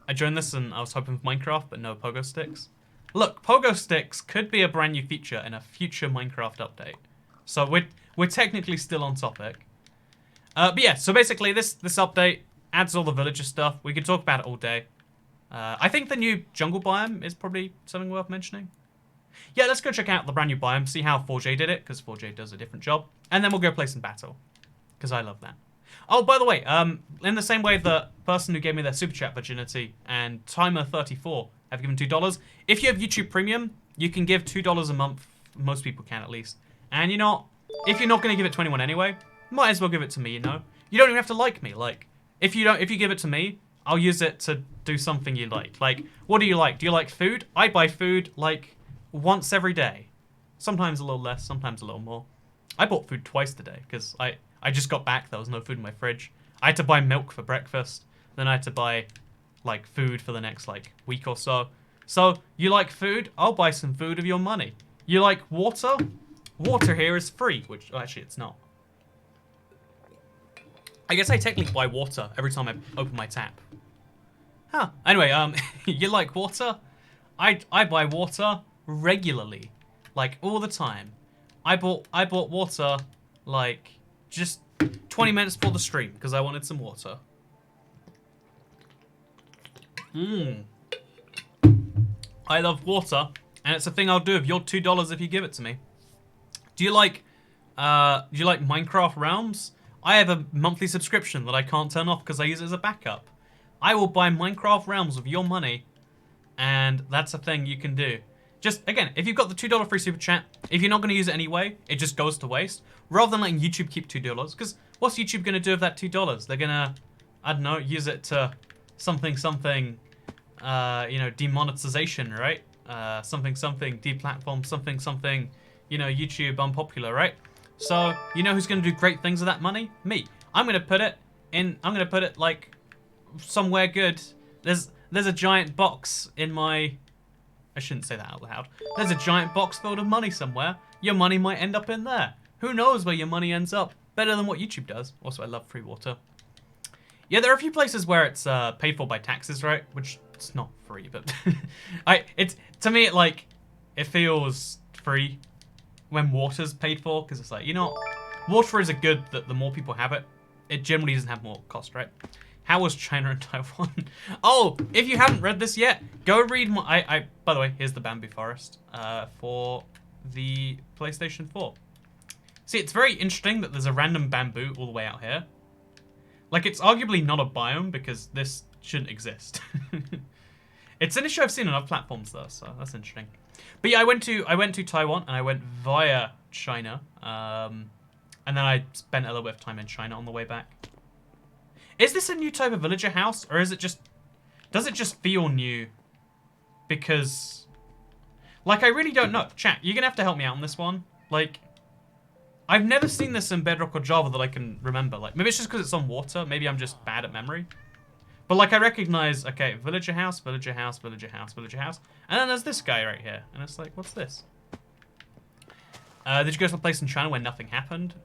I joined this and I was hoping for Minecraft, but no pogo sticks. Look, pogo sticks could be a brand new feature in a future Minecraft update. So we're technically still on topic. But yeah, so basically this update adds all the villager stuff. We could talk about it all day. I think the new jungle biome is probably something worth mentioning. Yeah, let's go check out the brand new biome, see how 4J did it, because 4J does a different job. And then we'll go play some battle, because I love that. Oh, by the way, in the same way the person who gave me their super chat virginity and Timer34 have given $2, if you have YouTube Premium, you can give $2 a month. Most people can, at least. And you know, if you're not going to give it to anyone anyway, might as well give it to me, you know? You don't even have to like me. Like, if you give it to me, I'll use it to do something you like. Like, what do you like? Do you like food? I buy food, like, once every day. Sometimes a little less, sometimes a little more. I bought food twice today, because I just got back, there was no food in my fridge. I had to buy milk for breakfast. Then I had to buy, like, food for the next, like, week or so. So, you like food? I'll buy some food of your money. You like water? Water here is free, which, oh, actually, it's not. I guess I technically buy water every time I open my tap. Huh. Anyway, you like water? I buy water regularly. Like, all the time. I bought water, like, just 20 minutes before the stream, because I wanted some water. I love water, and it's a thing I'll do with your $2 if you give it to me. Do you like Minecraft Realms? I have a monthly subscription that I can't turn off because I use it as a backup. I will buy Minecraft Realms with your money, and that's a thing you can do. Just, again, if you've got the $2 free super chat, if you're not going to use it anyway, it just goes to waste. Rather than letting YouTube keep $2, because what's YouTube going to do with that $2? They're going to, I don't know, use it to something, you know, demonetization, right? Something, deplatform, something, you know, YouTube unpopular, right? So, you know who's going to do great things with that money? Me. I'm going to put it, like, somewhere good. There's a giant box in my... I shouldn't say that out loud. There's a giant box filled with money somewhere. Your money might end up in there. Who knows where your money ends up? Better than what YouTube does. Also, I love free water. Yeah, there are a few places where it's paid for by taxes, right? Which, it's not free, but... to me, it feels free when water's paid for, because it's like, you know, water is a good that the more people have it, it generally doesn't have more cost, right? How was China and Taiwan? Oh, if you haven't read this yet, go read my... by the way, here's the bamboo forest for the PlayStation 4. See, it's very interesting that there's a random bamboo all the way out here. Like, it's arguably not a biome because this shouldn't exist. It's an issue I've seen on other platforms though, so that's interesting. But yeah, I went to Taiwan and I went via China, and then I spent a little bit of time in China on the way back. Is this a new type of villager house, or is it just... Does it just feel new? Because... Like, I really don't know. Chat, you're gonna have to help me out on this one. Like, I've never seen this in Bedrock or Java that I can remember. Like, maybe it's just because it's on water. Maybe I'm just bad at memory. But, like, I recognize, okay, villager house, villager house, villager house, villager house. And then there's this guy right here. And it's like, what's this? Did you go to a place in China where nothing happened?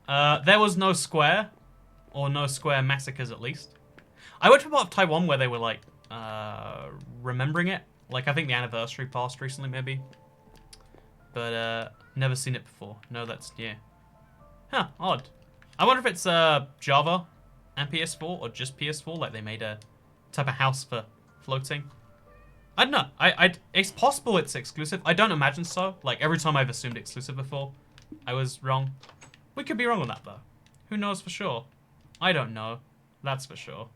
There was no square. Or no square massacres, at least. I went to a part of Taiwan where they were, like, remembering it. Like, I think the anniversary passed recently, maybe. But, never seen it before. No, that's new. Huh, odd. I wonder if it's, Java and PS4, or just PS4, like they made a type of house for floating. I don't know. It's possible it's exclusive. I don't imagine so. Like, every time I've assumed exclusive before, I was wrong. We could be wrong on that, though. Who knows for sure? I don't know. That's for sure.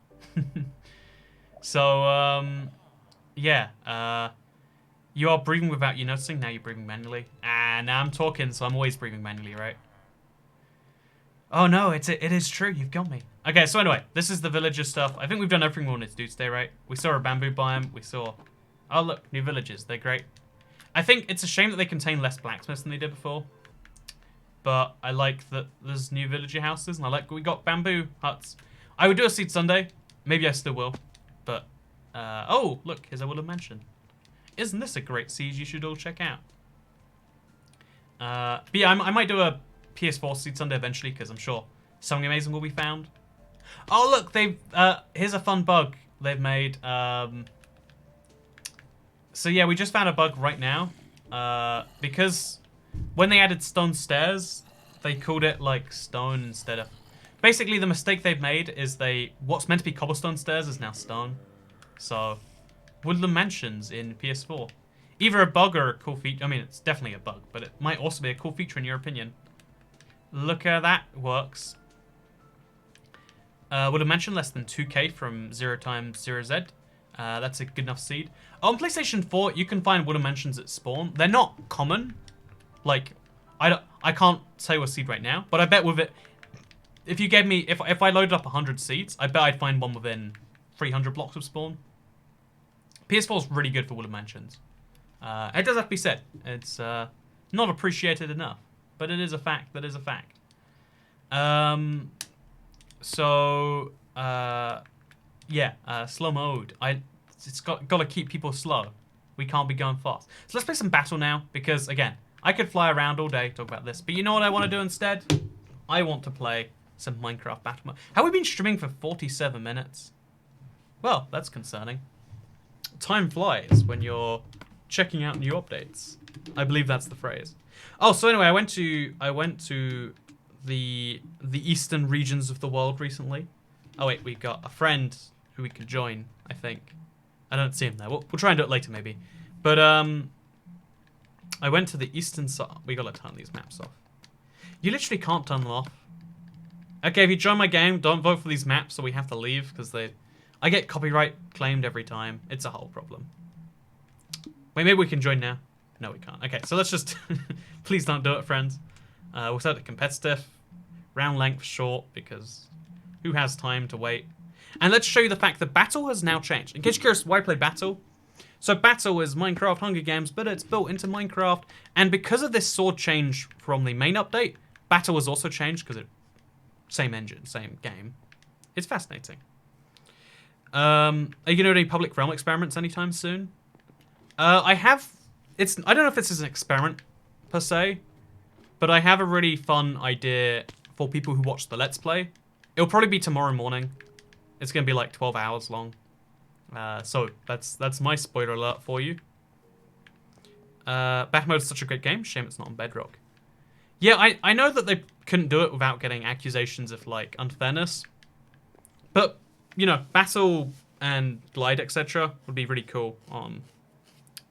So, yeah. You are breathing without you noticing. Now you're breathing manually. Ah, now I'm talking, so I'm always breathing manually, right? Oh no, it is true. You've got me. Okay, so anyway, this is the villager stuff. I think we've done everything we wanted to do today, right? We saw a bamboo biome. We saw... Oh, look, new villages. They're great. I think it's a shame that they contain less blacksmiths than they did before. But I like that there's new villager houses, and I like we got bamboo huts. I would do a Seed Sunday. Maybe I still will. But, oh, look, here's a woodland mansion. Isn't this a great siege you should all check out? But yeah, I might do a PS4 Seed Sunday eventually, because I'm sure something amazing will be found. Oh, look, they've, here's a fun bug they've made. So yeah, we just found a bug right now. Because when they added stone stairs, they called it, like, stone instead of... Basically, the mistake they've made is what's meant to be cobblestone stairs is now stone. So, woodland mansions in PS4. Either a bug or a cool feature. I mean, it's definitely a bug, but it might also be a cool feature in your opinion. Look how that works. Woodland mansion less than 2k from 0 times 0z. That's a good enough seed. On PlayStation 4, you can find woodland mansions at spawn. They're not common. Like, I can't say what seed right now, but I bet with it, if you gave me, if I loaded up 100 seeds, I bet I'd find one within 300 blocks of spawn. PS4 is really good for woodland mansions. It does have to be said. It's not appreciated enough, but it is a fact. That is a fact. Yeah, slow mode. It's got to keep people slow. We can't be going fast. So let's play some battle now, because again, I could fly around all day talk about this, but you know what I want to do instead? I want to play some Minecraft battle mode. Have we been streaming for 47 minutes? Well, that's concerning. Time flies when you're checking out new updates. I believe that's the phrase. Oh, so anyway, I went to the eastern regions of the world recently. Oh wait, we've got a friend who we could join, I think. I don't see him there. We'll try and do it later maybe. But I went to the eastern side. We gotta turn these maps off. You literally can't turn them off. Okay, if you join my game, don't vote for these maps, so we have to leave because I get copyright claimed every time. It's a whole problem. Wait, maybe we can join now. No, we can't. Okay, so let's just... Please don't do it, friends. We'll set it competitive. Round length short, because who has time to wait? And let's show you the fact that Battle has now changed. In case you're curious why I play Battle. So Battle is Minecraft Hunger Games, but it's built into Minecraft. And because of this sword change from the main update, Battle has also changed, because same engine, same game. It's fascinating. Are you going to do any public realm experiments anytime soon? I don't know if this is an experiment, per se, but I have a really fun idea for people who watch the Let's Play. It'll probably be tomorrow morning. It's going to be like 12 hours long. So that's my spoiler alert for you. Battle mode is such a great game. Shame it's not on Bedrock. Yeah, I know that they couldn't do it without getting accusations of, like, unfairness. But, you know, Battle and Glide, etc. would be really cool on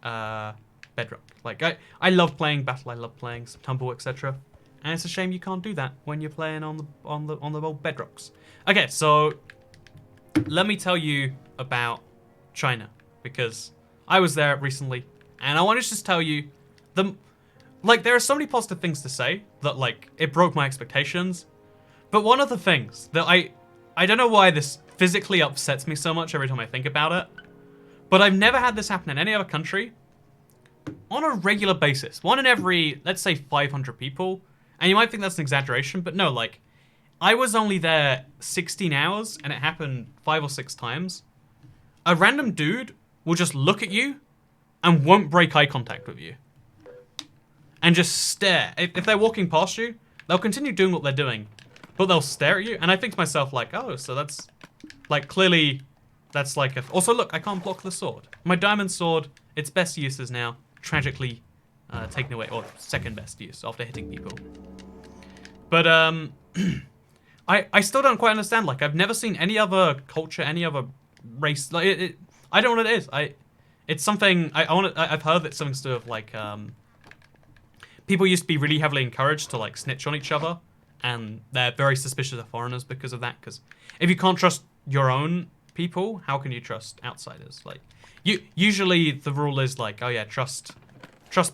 Bedrock. Like, I love playing Battle, I love playing some Tumble, etc. And it's a shame you can't do that when you're playing on the old Bedrocks. Okay, so let me tell you about China, because I was there recently, and I want to just tell you like, there are so many positive things to say that, like, it broke my expectations. But one of the things that I don't know why this physically upsets me so much every time I think about it, but I've never had this happen in any other country on a regular basis. One in every, let's say, 500 people. And you might think that's an exaggeration, but no, like, I was only there 16 hours, and it happened 5 or 6 times. A random dude will just look at you and won't break eye contact with you. And just stare. If they're walking past you, they'll continue doing what they're doing, but they'll stare at you. And I think to myself, like, oh, so that's, like, clearly, that's like a... Also, look, I can't block the sword. My diamond sword, its best use is now tragically taken away, or second best use after hitting people. But, I still don't quite understand. Like, I've never seen any other culture, any other race. Like, I don't know what it is. It's something, I've heard that something to do with, like, people used to be really heavily encouraged to, like, snitch on each other, and they're very suspicious of foreigners because of that, because if you can't trust your own people, how can you trust outsiders? Like, usually the rule is like, oh yeah, trust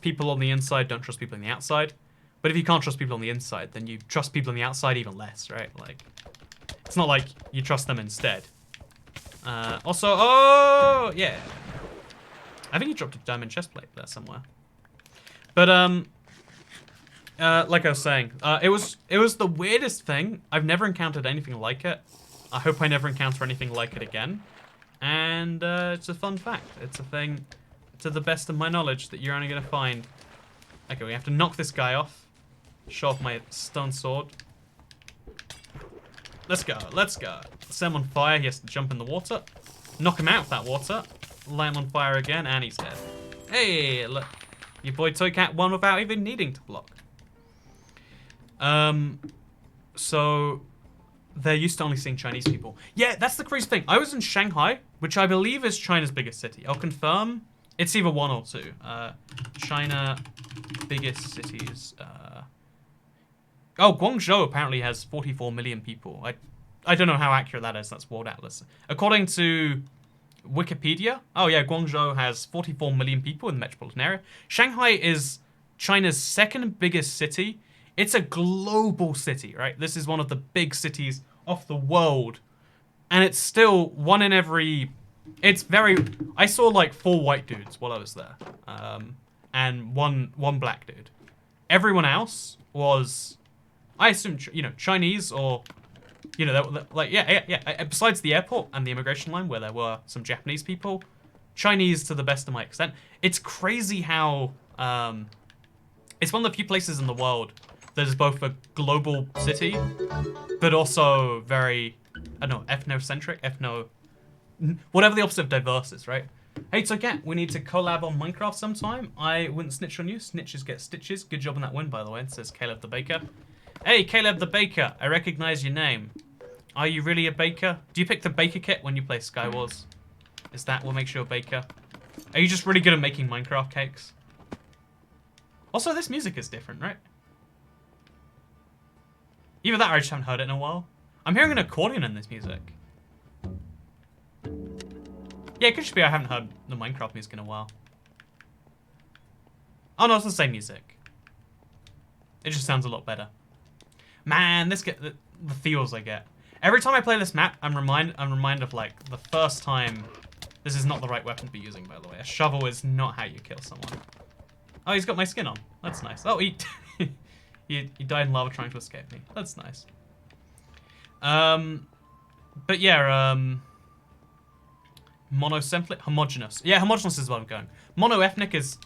people on the inside, don't trust people on the outside. But if you can't trust people on the inside, then you trust people on the outside even less, right? Like, it's not like you trust them instead. Also, oh yeah, I think he dropped a diamond chestplate there somewhere. But like I was saying, it was the weirdest thing. I've never encountered anything like it. I hope I never encounter anything like it again. And it's a fun fact. It's a thing, to the best of my knowledge, that you're only gonna find. Okay, we have to knock this guy off. Show off my stone sword. Let's go, let's go. Set him on fire, he has to jump in the water. Knock him out of that water. Light him on fire again, and he's dead. Hey, look. Your boy Toy Cat won without even needing to block. So they're used to only seeing Chinese people. Yeah, that's the crazy thing. I was in Shanghai, which I believe is China's biggest city. I'll confirm. It's either 1 or 2. China biggest cities. Oh, Guangzhou apparently has 44 million people. I don't know how accurate that is. That's World Atlas. According to Wikipedia, oh yeah, Guangzhou has 44 million people in the metropolitan area. Shanghai is China's second biggest city. It's a global city, right? This is one of the big cities of the world. And it's still one in every... It's very... I saw like 4 white dudes while I was there. And one black dude. Everyone else was... I assume, you know, Chinese or, you know, like, yeah. Besides the airport and the immigration line where there were some Japanese people, Chinese to the best of my extent. It's crazy how, it's one of the few places in the world that is both a global city, but also very, I don't know, ethnocentric, whatever the opposite of diverse is, right? Hey, Toy Cat, we need to collab on Minecraft sometime. I wouldn't snitch on you. Snitches get stitches. Good job on that win, by the way, says Caleb the Baker. Hey, Caleb the Baker, I recognize your name. Are you really a baker? Do you pick the baker kit when you play Skywars? Is that what makes you a baker? Are you just really good at making Minecraft cakes? Also, this music is different, right? Either that or I just haven't heard it in a while. I'm hearing an accordion in this music. Yeah, it could just be I haven't heard the Minecraft music in a while. Oh no, it's the same music. It just sounds a lot better. Man, the feels I get. Every time I play this map, I'm reminded of like the first time. This is not the right weapon to be using, by the way. A shovel is not how you kill someone. Oh, he's got my skin on. That's nice. Oh, he he died in lava trying to escape me. That's nice. But yeah, monocentric, homogeneous. Yeah, homogeneous is what I'm going. Monoethnic is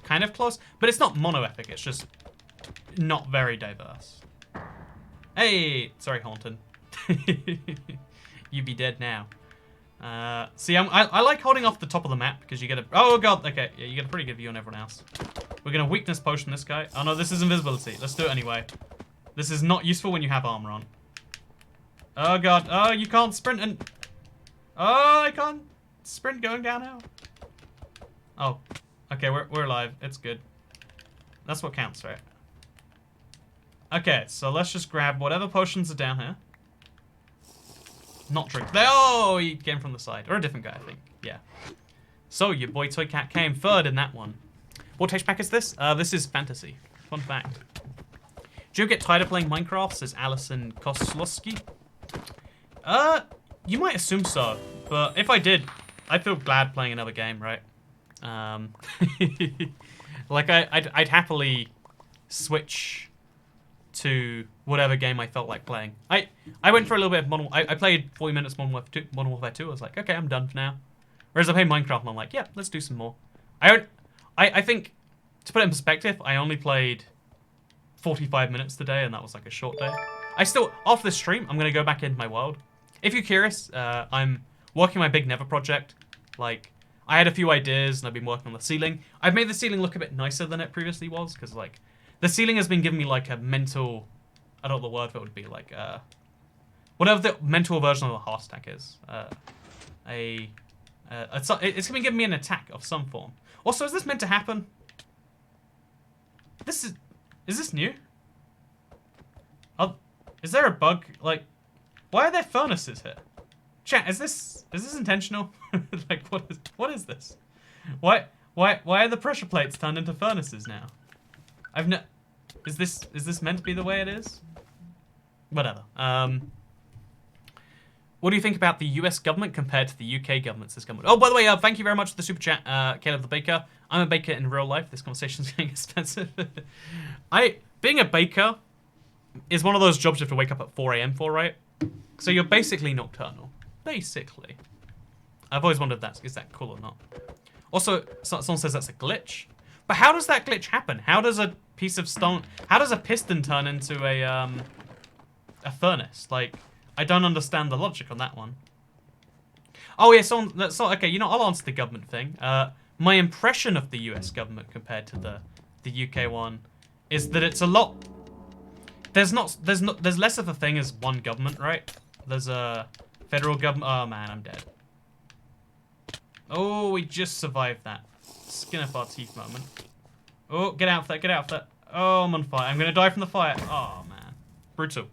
kind of close, but it's not monoethnic. It's just not very diverse. Hey, sorry, Haunton. You be dead now. See, I like holding off the top of the map because you get a... Oh, God. Okay, yeah, you get a pretty good view on everyone else. We're going to weakness potion this guy. Oh, no, this is invisibility. Let's do it anyway. This is not useful when you have armor on. Oh, God. Oh, you can't sprint and... Oh, I can't sprint going down now. Oh, okay, we're alive. It's good. That's what counts, right? Okay, so let's just grab whatever potions are down here. Not drink. Oh, he came from the side. Or a different guy, I think. Yeah. So, your boy Toy Cat came third in that one. What text pack is this? This is fantasy. Fun fact. Do you get tired of playing Minecraft? Says Alison Koslowski. You might assume so. But if I did, I'd feel glad playing another game, right? Like, I'd happily switch to whatever game I felt like playing. I went for a little bit of Modern... I played 40 minutes Modern Warfare 2. I was like, okay, I'm done for now. Whereas I played Minecraft and I'm like, yeah, let's do some more. I think, to put it in perspective, I only played 45 minutes today and that was like a short day. After this stream, I'm going to go back into my world. If you're curious, I'm working my big Nether project. Like, I had a few ideas and I've been working on the ceiling. I've made the ceiling look a bit nicer than it previously was because, like, the ceiling has been giving me, like, a mental... I don't know what the word for it would be, like, whatever the mental version of the heart attack is. It's been giving me an attack of some form. Also, is this meant to happen? Is this new? Oh, is there a bug? Like, why are there furnaces here? Chat, is this intentional? Like, what is this? Why are the pressure plates turned into furnaces now? Is this meant to be the way it is? Whatever. What do you think about the US government compared to the UK government? Says government. Oh, by the way, thank you very much for the super chat, Caleb the Baker. I'm a baker in real life. This conversation's getting expensive. Being a baker is one of those jobs you have to wake up at 4 a.m. for, right? So you're basically nocturnal. Basically. I've always wondered is that cool or not. Also, someone says that's a glitch. But how does that glitch happen? How does a piece of stone... How does a piston turn into a furnace? Like, I don't understand the logic on that one. Oh, yeah, okay, you know, I'll answer the government thing. My impression of the US government compared to the UK one is that it's a lot... There's less of a thing as one government, right? There's a federal government... Oh, man, I'm dead. Oh, we just survived that. Skin off our teeth moment. Oh, get out of that, get out of that. Oh, I'm on fire. I'm gonna die from the fire. Oh, man. Brutal.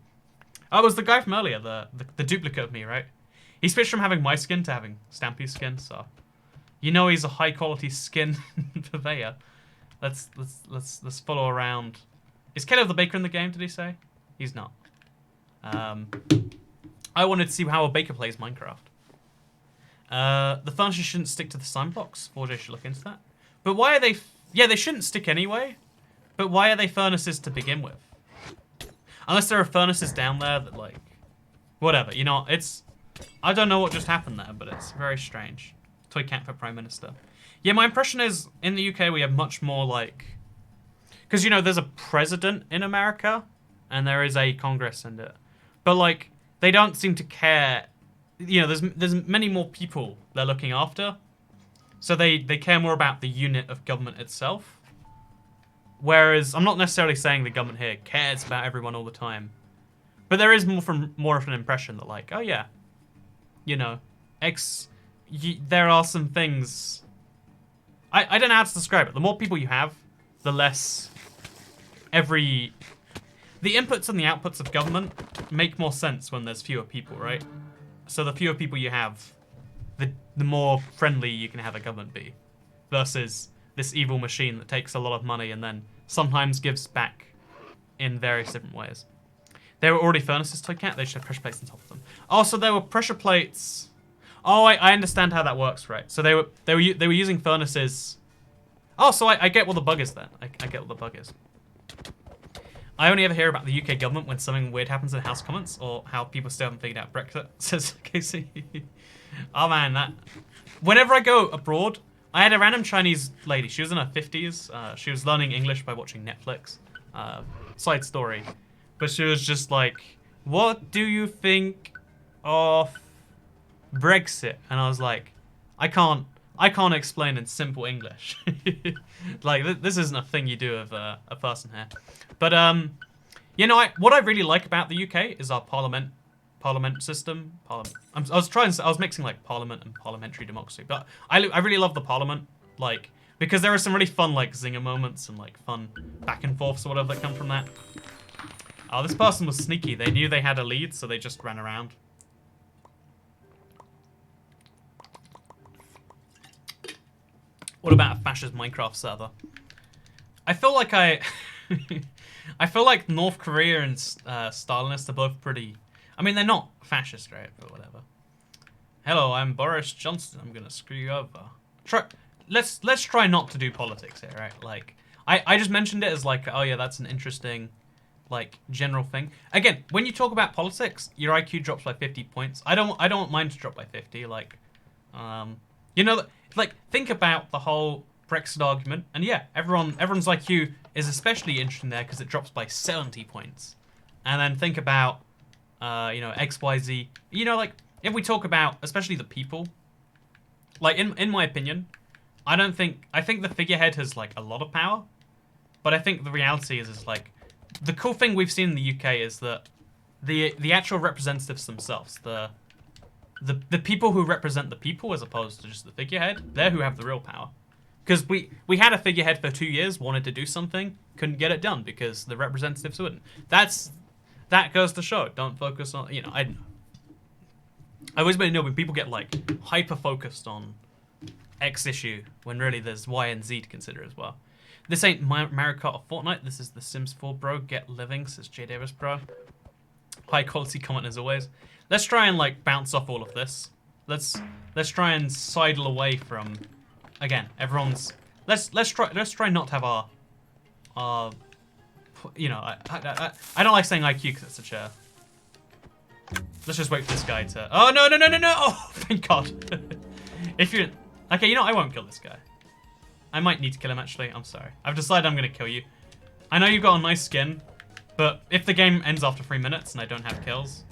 Oh, it was the guy from earlier, the duplicate of me, right? He switched from having my skin to having Stampy's skin, so... You know he's a high-quality skin purveyor. Let's follow around. Is Caleb the Baker in the game, did he say? He's not. I wanted to see how a baker plays Minecraft. The furnaces shouldn't stick to the sign blocks. 4J should look into that. But why are they... Yeah, they shouldn't stick anyway. But why are they furnaces to begin with? Unless there are furnaces down there that, like... Whatever, you know, it's... I don't know what just happened there, but it's very strange. Toy cat for Prime Minister. Yeah, my impression is, in the UK, we have much more, like... Because, you know, there's a president in America, and there is a Congress and it. But, like, they don't seem to care... You know, there's many more people they're looking after. So they care more about the unit of government itself. Whereas, I'm not necessarily saying the government here cares about everyone all the time. But there is more of an impression that, like, oh yeah, you know, there are some things... I don't know how to describe it. The more people you have, the less the inputs and the outputs of government make more sense when there's fewer people, right? So the fewer people you have, the more friendly you can have a government be. Versus this evil machine that takes a lot of money and then sometimes gives back in various different ways. There were already furnaces, Toy Cat. They should have pressure plates on top of them. Oh, so there were pressure plates. Oh, I understand how that works, right? So they were using furnaces. Oh, so I get what the bug is then. I get what the bug is. I only ever hear about the UK government when something weird happens in House comments or how people still haven't figured out Brexit, says Casey. Oh man, that... Whenever I go abroad, I had a random Chinese lady. She was in her 50s. She was learning English by watching Netflix. Side story. But she was just like, what do you think of Brexit? And I was like, I can't explain in simple English. Like, this isn't a thing you do of a person here. But, you know, what I really like about the UK is our parliament system. I was mixing, like, parliament and parliamentary democracy. But I really love the parliament, like, because there are some really fun, like, zinger moments and, like, fun back and forths or whatever that come from that. Oh, this person was sneaky. They knew they had a lead, so they just ran around. What about a fascist Minecraft server? I feel like I feel like North Korea and Stalinist are both pretty... I mean, they're not fascist, right? But whatever. Hello, I'm Boris Johnson. I'm gonna screw you over. Let's try not to do politics here, right? Like, I just mentioned it as like, oh yeah, that's an interesting, like, general thing. Again, when you talk about politics, your IQ drops by 50 points. I don't want mine to drop by 50. Like, you know, like, think about the whole Brexit argument, and yeah, everyone's IQ is especially interesting there because it drops by 70 points. And then think about, you know, XYZ. You know, like, if we talk about, especially the people, like, in my opinion, I think the figurehead has, like, a lot of power, but I think the reality is like, the cool thing we've seen in the UK is that the actual representatives themselves, the people who represent the people as opposed to just the figurehead, they're who have the real power. Because we had a figurehead for 2 years, wanted to do something, couldn't get it done because the representatives wouldn't. That goes to show. Don't focus on, you know, I don't know. I always been know when people get like hyper focused on X issue when really there's Y and Z to consider as well. This ain't Mario Kart or Fortnite. This is The Sims 4, bro. Get living, says J Davis, bro. High quality comment as always. Let's try and like bounce off all of this. Let's try and sidle away from. Again, everyone's. Let's try not to have our. You know, I don't like saying IQ because it's such a. Let's just wait for this guy to. Oh no! Oh, thank God. If you're okay, you know I won't kill this guy. I might need to kill him actually. I'm sorry. I've decided I'm gonna kill you. I know you've got a nice skin, but if the game ends after 3 minutes and I don't have kills,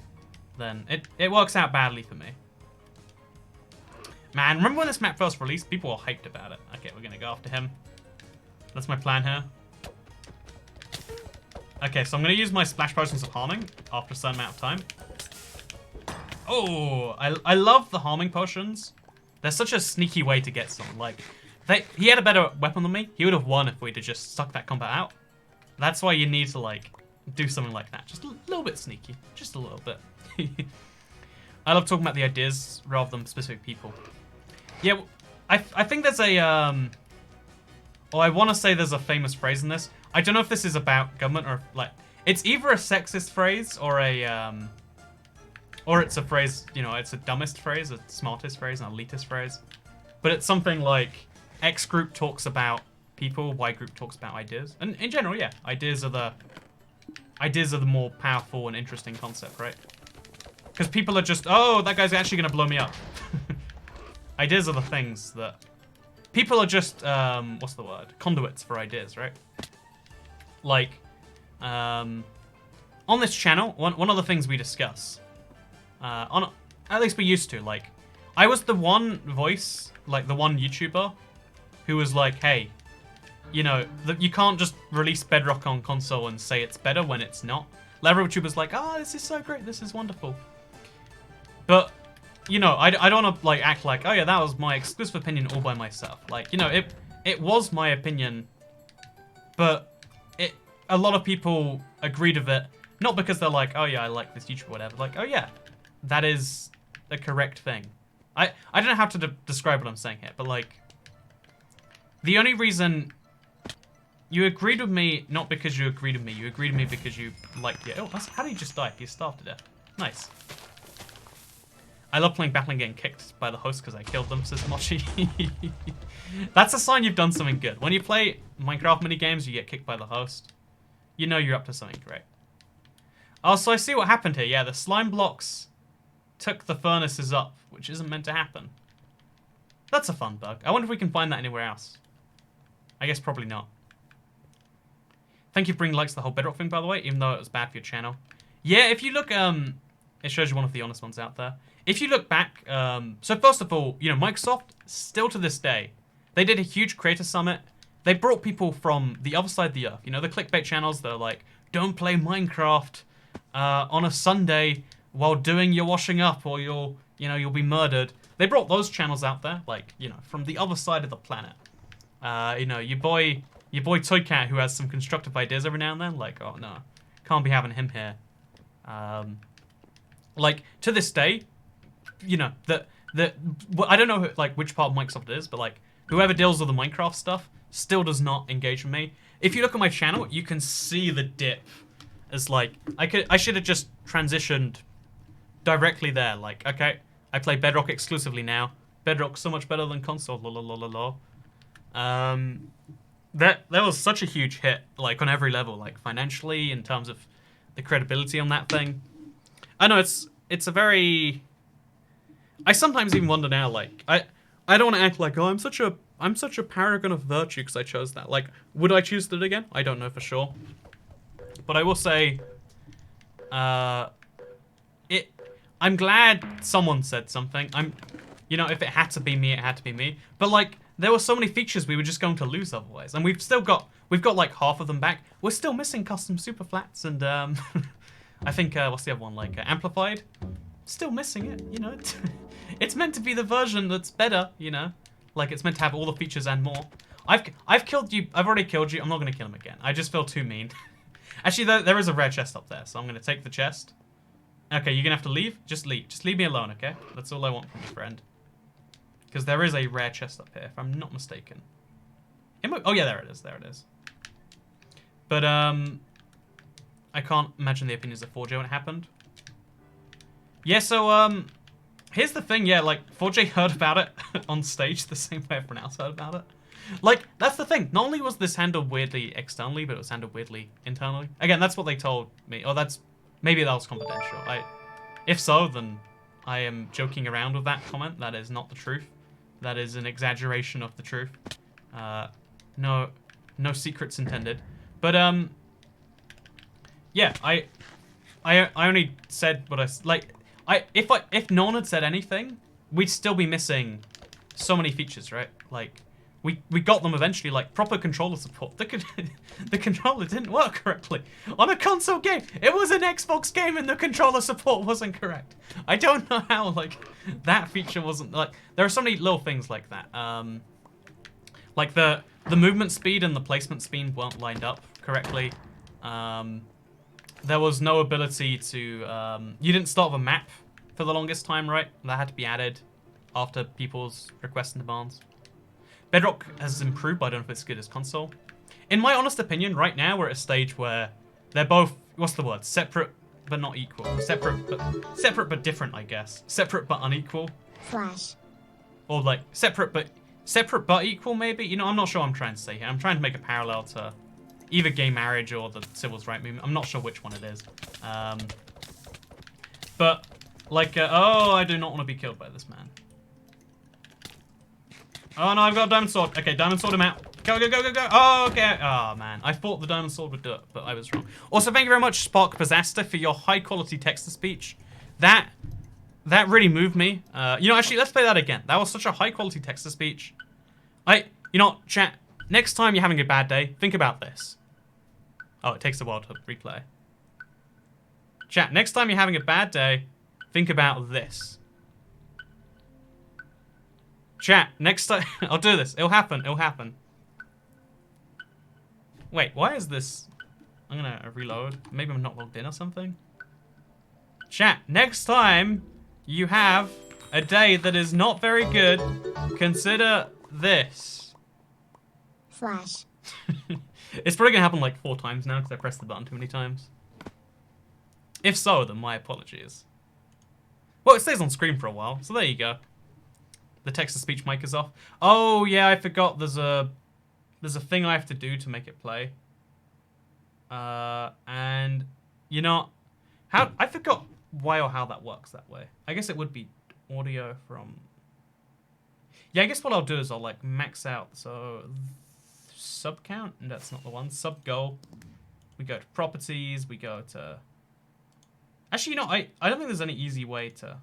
then it works out badly for me. Man, remember when this map first released? People were hyped about it. Okay, we're gonna go after him. That's my plan here. Okay, so I'm gonna use my splash potions of harming after a certain amount of time. Oh, I love the harming potions. They're such a sneaky way to get someone. Like, he had a better weapon than me. He would have won if we'd have just stuck that combat out. That's why you need to like do something like that. Just a little bit sneaky, just a little bit. I love talking about the ideas rather than specific people. Yeah, I think there's a oh, I want to say there's a famous phrase in this. I don't know if this is about government or like it's either a sexist phrase or it's a phrase, you know, it's a dumbest phrase, a smartest phrase, an elitist phrase. But it's something like X group talks about people, Y group talks about ideas. And in general, yeah, ideas are the more powerful and interesting concept, right? Because people are just, oh, that guy's actually going to blow me up. Ideas are the things that... People are just, what's the word? Conduits for ideas, right? Like, on this channel, one of the things we discuss, at least we used to, like, I was the one voice, like the one YouTuber who was like, hey, you know, you can't just release Bedrock on console and say it's better when it's not. Every YouTuber's like, oh, this is so great, this is wonderful. But, you know, I don't want to, like, act like, oh yeah, that was my exclusive opinion all by myself. Like, you know, it was my opinion, but a lot of people agreed with it, not because they're like, oh yeah, I like this YouTuber or whatever, like, oh yeah, that is the correct thing. I don't know how to describe what I'm saying here, but like, the only reason you agreed with me, not because you agreed with me, you agreed with me because you liked it. Oh, how did he just die? He starved to death. Nice. I love playing Battle and getting kicked by the host because I killed them, says Mochi. That's a sign you've done something good. When you play Minecraft minigames, you get kicked by the host. You know you're up to something great. Oh, so I see what happened here. Yeah, the slime blocks took the furnaces up, which isn't meant to happen. That's a fun bug. I wonder if we can find that anywhere else. I guess probably not. Thank you for bringing likes to the whole Bedrock thing, by the way, even though it was bad for your channel. Yeah, if you look, it shows you one of the honest ones out there. If you look back, so first of all, you know, Microsoft, still to this day, they did a huge creator summit. They brought people from the other side of the earth. You know, the clickbait channels, they're like, don't play Minecraft on a Sunday while doing your washing up or you'll be murdered. They brought those channels out there, like, you know, from the other side of the planet. You know, your boy Toy Cat, who has some constructive ideas every now and then, like, oh no, can't be having him here. Like, to this day, you know, I don't know like which part of Microsoft it is, but like whoever deals with the Minecraft stuff still does not engage with me. If you look at my channel, you can see the dip. As like I should have just transitioned directly there. Like, okay, I play Bedrock exclusively now. Bedrock's so much better than console. That was such a huge hit, like on every level, like financially, in terms of the credibility on that thing. I know it's a very. I sometimes even wonder now, like I don't want to act like, oh, I'm such a paragon of virtue because I chose that. Like, would I choose it again? I don't know for sure. But I will say, I'm glad someone said something. You know, if it had to be me, it had to be me. But like, there were so many features we were just going to lose otherwise, and we've got like half of them back. We're still missing custom super flats and I think what's the other one, like amplified? Still missing it. You know, it's meant to be the version that's better. You know, like it's meant to have all the features and more. I've killed you. I've already killed you. I'm not gonna kill him again. I just feel too mean. Actually, there is a rare chest up there, so I'm gonna take the chest. Okay, you're gonna have to leave. Just leave. Just leave me alone, okay? That's all I want from your friend. Because there is a rare chest up here, if I'm not mistaken. Oh yeah, there it is. There it is. But I can't imagine the opinions of 4J when it happened. Yeah, so here's the thing. Yeah, like 4J heard about it on stage the same way everyone else heard about it. Like, that's the thing. Not only was this handled weirdly externally, but it was handled weirdly internally. Again, that's what they told me. Or maybe that was confidential. If so, then I am joking around with that comment. That is not the truth. That is an exaggeration of the truth. No secrets intended. But yeah, I only said what if no one had said anything, we'd still be missing so many features, right? Like, we got them eventually, like proper controller support. The controller didn't work correctly on a console game. It was an Xbox game and the controller support wasn't correct. I don't know how, like, that feature wasn't, like, there are so many little things like that. Like the movement speed and the placement speed weren't lined up correctly. There was no ability to, you didn't start with a map for the longest time, right? That had to be added after people's requests and demands. Bedrock has improved, but I don't know if it's as good as console. In my honest opinion, right now we're at a stage where they're both, what's the word? Separate but not equal. Separate but different, I guess. Separate but unequal. Flash. Or like separate but equal, maybe? You know, I'm not sure what I'm trying to say here. I'm trying to make a parallel to either gay marriage or the civil rights movement. I'm not sure which one it is. But like, oh, I do not want to be killed by this man. Oh no, I've got a diamond sword. Okay, diamond sword him out. Go, go, go, go, go. Oh, okay. Oh, man. I thought the diamond sword would do it, but I was wrong. Also, thank you very much, Spark Pizzasta, for your high-quality text-to-speech. That really moved me. You know, actually, let's play that again. That was such a high-quality text-to-speech. You know, chat, next time you're having a bad day, think about this. Oh, it takes a while to replay. Chat, next time you're having a bad day, think about this. Chat, next time... I'll do this. It'll happen. It'll happen. Wait, why is this... I'm gonna reload. Maybe I'm not logged in or something. Chat, next time you have a day that is not very good, consider this. Flash. It's probably gonna happen like 4 times now because I pressed the button too many times. If so, then my apologies. Well, it stays on screen for a while, so there you go. The text-to-speech mic is off. Oh yeah, I forgot. There's a thing I have to do to make it play. And you know, I forgot why or how that works that way. I guess it would be audio from. Yeah, I guess what I'll do is I'll like max out. So sub count, and that's not the one. Sub goal. We go to properties. We go to. Actually, you know, I don't think there's any easy way to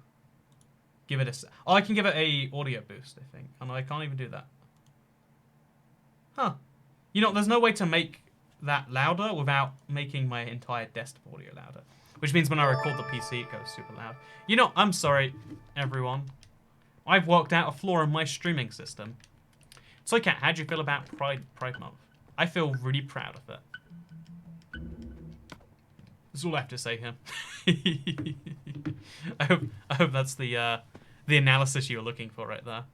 give it a. Oh, I can give it a audio boost. I think. Oh no, I can't even do that. Huh. You know, there's no way to make that louder without making my entire desktop audio louder. Which means when I record the PC, it goes super loud. You know, I'm sorry, everyone. I've worked out a flaw in my streaming system. So, Kat, how do you feel about Pride Month? I feel really proud of it. That's all I have to say here. I hope that's the analysis you were looking for right there.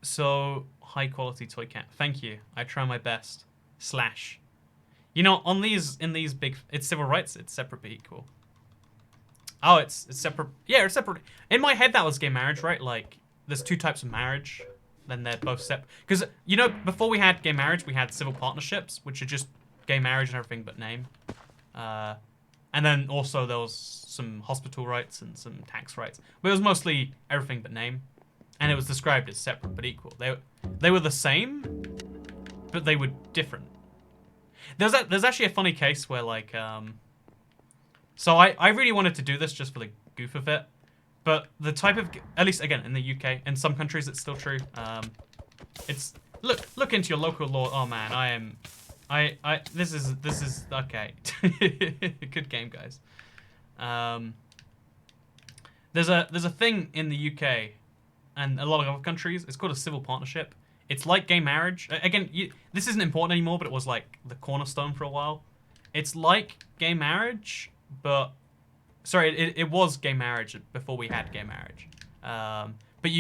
So, high quality toy cat. Thank you. I try my best. Slash. You know, in these big, it's civil rights. It's separate but equal. Oh, it's separate. Yeah, it's separate. In my head, that was gay marriage, right? Like, there's 2 types of marriage. Then they're both separate. Because, you know, before we had gay marriage, we had civil partnerships, which are just gay marriage and everything but name. And then also there was some hospital rights and some tax rights. But it was mostly everything but name. And it was described as separate but equal. They were the same, but they were different. There's actually a funny case where, like, so I really wanted to do this just for the goof of it, but the type of, at least again in the UK, in some countries it's still true. It's look into your local law. Oh man, this is okay. Good game, guys. There's a thing in the UK and a lot of other countries. It's called a civil partnership. It's like gay marriage. Again, this isn't important anymore, but it was like the cornerstone for a while. it's like gay marriage, but sorry, it was gay marriage before we had gay marriage. But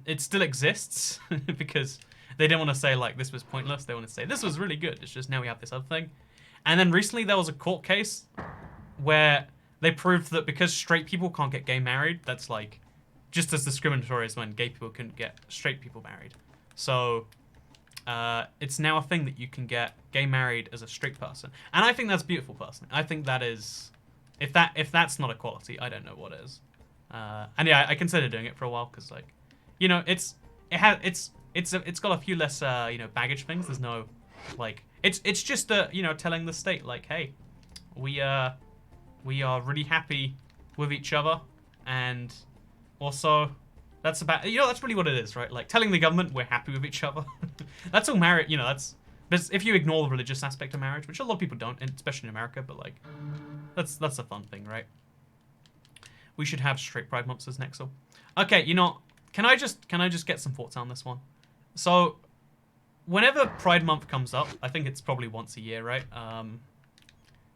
it still exists because they didn't want to say like this was pointless. They want to say this was really good. It's just now we have this other thing. And then recently there was a court case where they proved that because straight people can't get gay married, that's like just as discriminatory as when gay people couldn't get straight people married. So it's now a thing that you can get gay married as a straight person, and I think that's beautiful. Personally, I think that is, if that's not equality, I don't know what is. And yeah, I considered doing it for a while because like, you know, it's got a few less baggage things. There's no like it's just telling the state like, hey, we are really happy with each other, and also that's about that's really what it is, right? Like telling the government we're happy with each other. That's all marriage, but if you ignore the religious aspect of marriage, which a lot of people don't, and especially in America, but like that's a fun thing, right? We should have straight pride months as Nexel. Okay, can I just get some thoughts on this one? So whenever Pride Month comes up, I think it's probably once a year, right?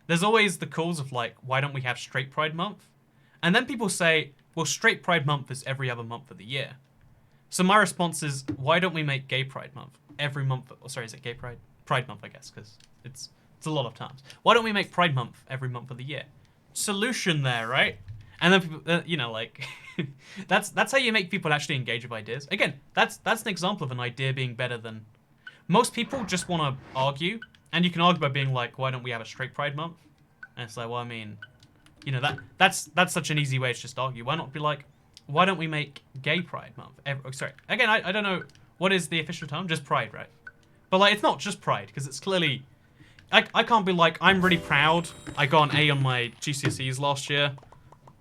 There's always the calls of like, why don't we have straight Pride Month? And then people say, well, straight Pride Month is every other month of the year. So my response is, why don't we make Gay Pride Month every month? Oh, sorry, is it Gay Pride? Pride Month, I guess, because it's a lot of times. Why don't we make Pride Month every month of the year? Solution there, right? And then people, like, that's how you make people actually engage with ideas. Again, that's an example of an idea being better than most people just want to argue, and you can argue by being like, why don't we have a straight Pride Month? And it's like, well, I mean, that's such an easy way to just argue. Why not be like, why don't we make Gay Pride Month? Sorry, again, I don't know what is the official term, just Pride, right? But like, it's not just Pride because it's clearly, I can't be like, I'm really proud. I got an A on my GCSEs last year.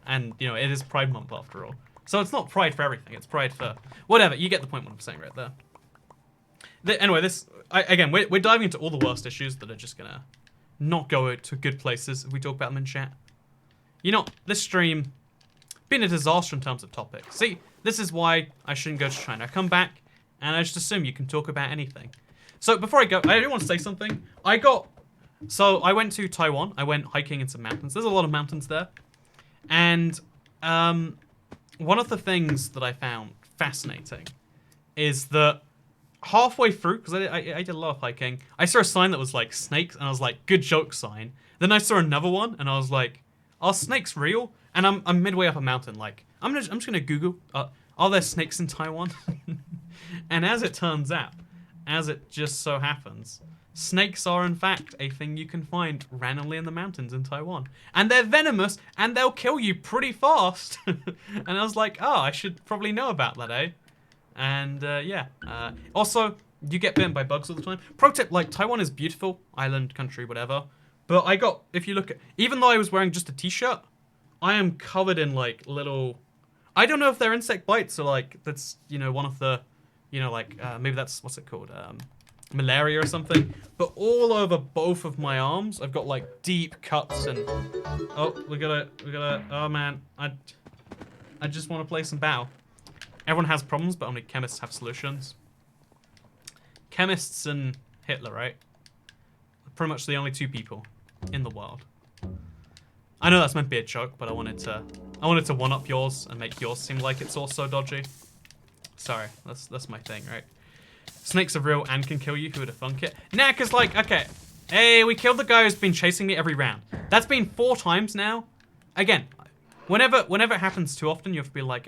And, it is Pride Month after all. So it's not Pride for everything. It's Pride for whatever. You get the point what I'm saying right there. Anyway, we're diving into all the worst issues that are just going to not go to good places if we talk about them in chat. This stream, been a disaster in terms of topics. See, this is why I shouldn't go to China. I come back, and I just assume you can talk about anything. So before I go, I do want to say something. So I went to Taiwan. I went hiking in some mountains. There's a lot of mountains there. And one of the things that I found fascinating is that halfway through, because I did a lot of hiking, I saw a sign that was like snakes, and I was like, good joke sign. Then I saw another one, and I was like, are snakes real? And I'm midway up a mountain, like, I'm just gonna Google, are there snakes in Taiwan? And as it turns out, as it just so happens, snakes are in fact a thing you can find randomly in the mountains in Taiwan. And they're venomous, and they'll kill you pretty fast. And I was like, oh, I should probably know about that, eh? And yeah. Also, you get bitten by bugs all the time. Pro tip, like, Taiwan is beautiful, island, country, whatever. But if you look at, even though I was wearing just a t-shirt, I am covered in like little, I don't know if they're insect bites or like, that's, one of the, maybe that's, what's it called? Malaria or something, but all over both of my arms I've got like deep cuts, and we gotta oh man, I just want to play some bow. Everyone has problems, but only chemists have solutions. Chemists and Hitler, right? Pretty much the only two people in the world. I know that's meant to be a joke, but I wanted to one up yours and make yours seem like it's also dodgy. Sorry, that's my thing, right? Snakes are real and can kill you. Who would have thunk it? Nah, because like, okay. Hey, we killed the guy who's been chasing me every round. That's been 4 times now. Again, whenever it happens too often, you have to be like,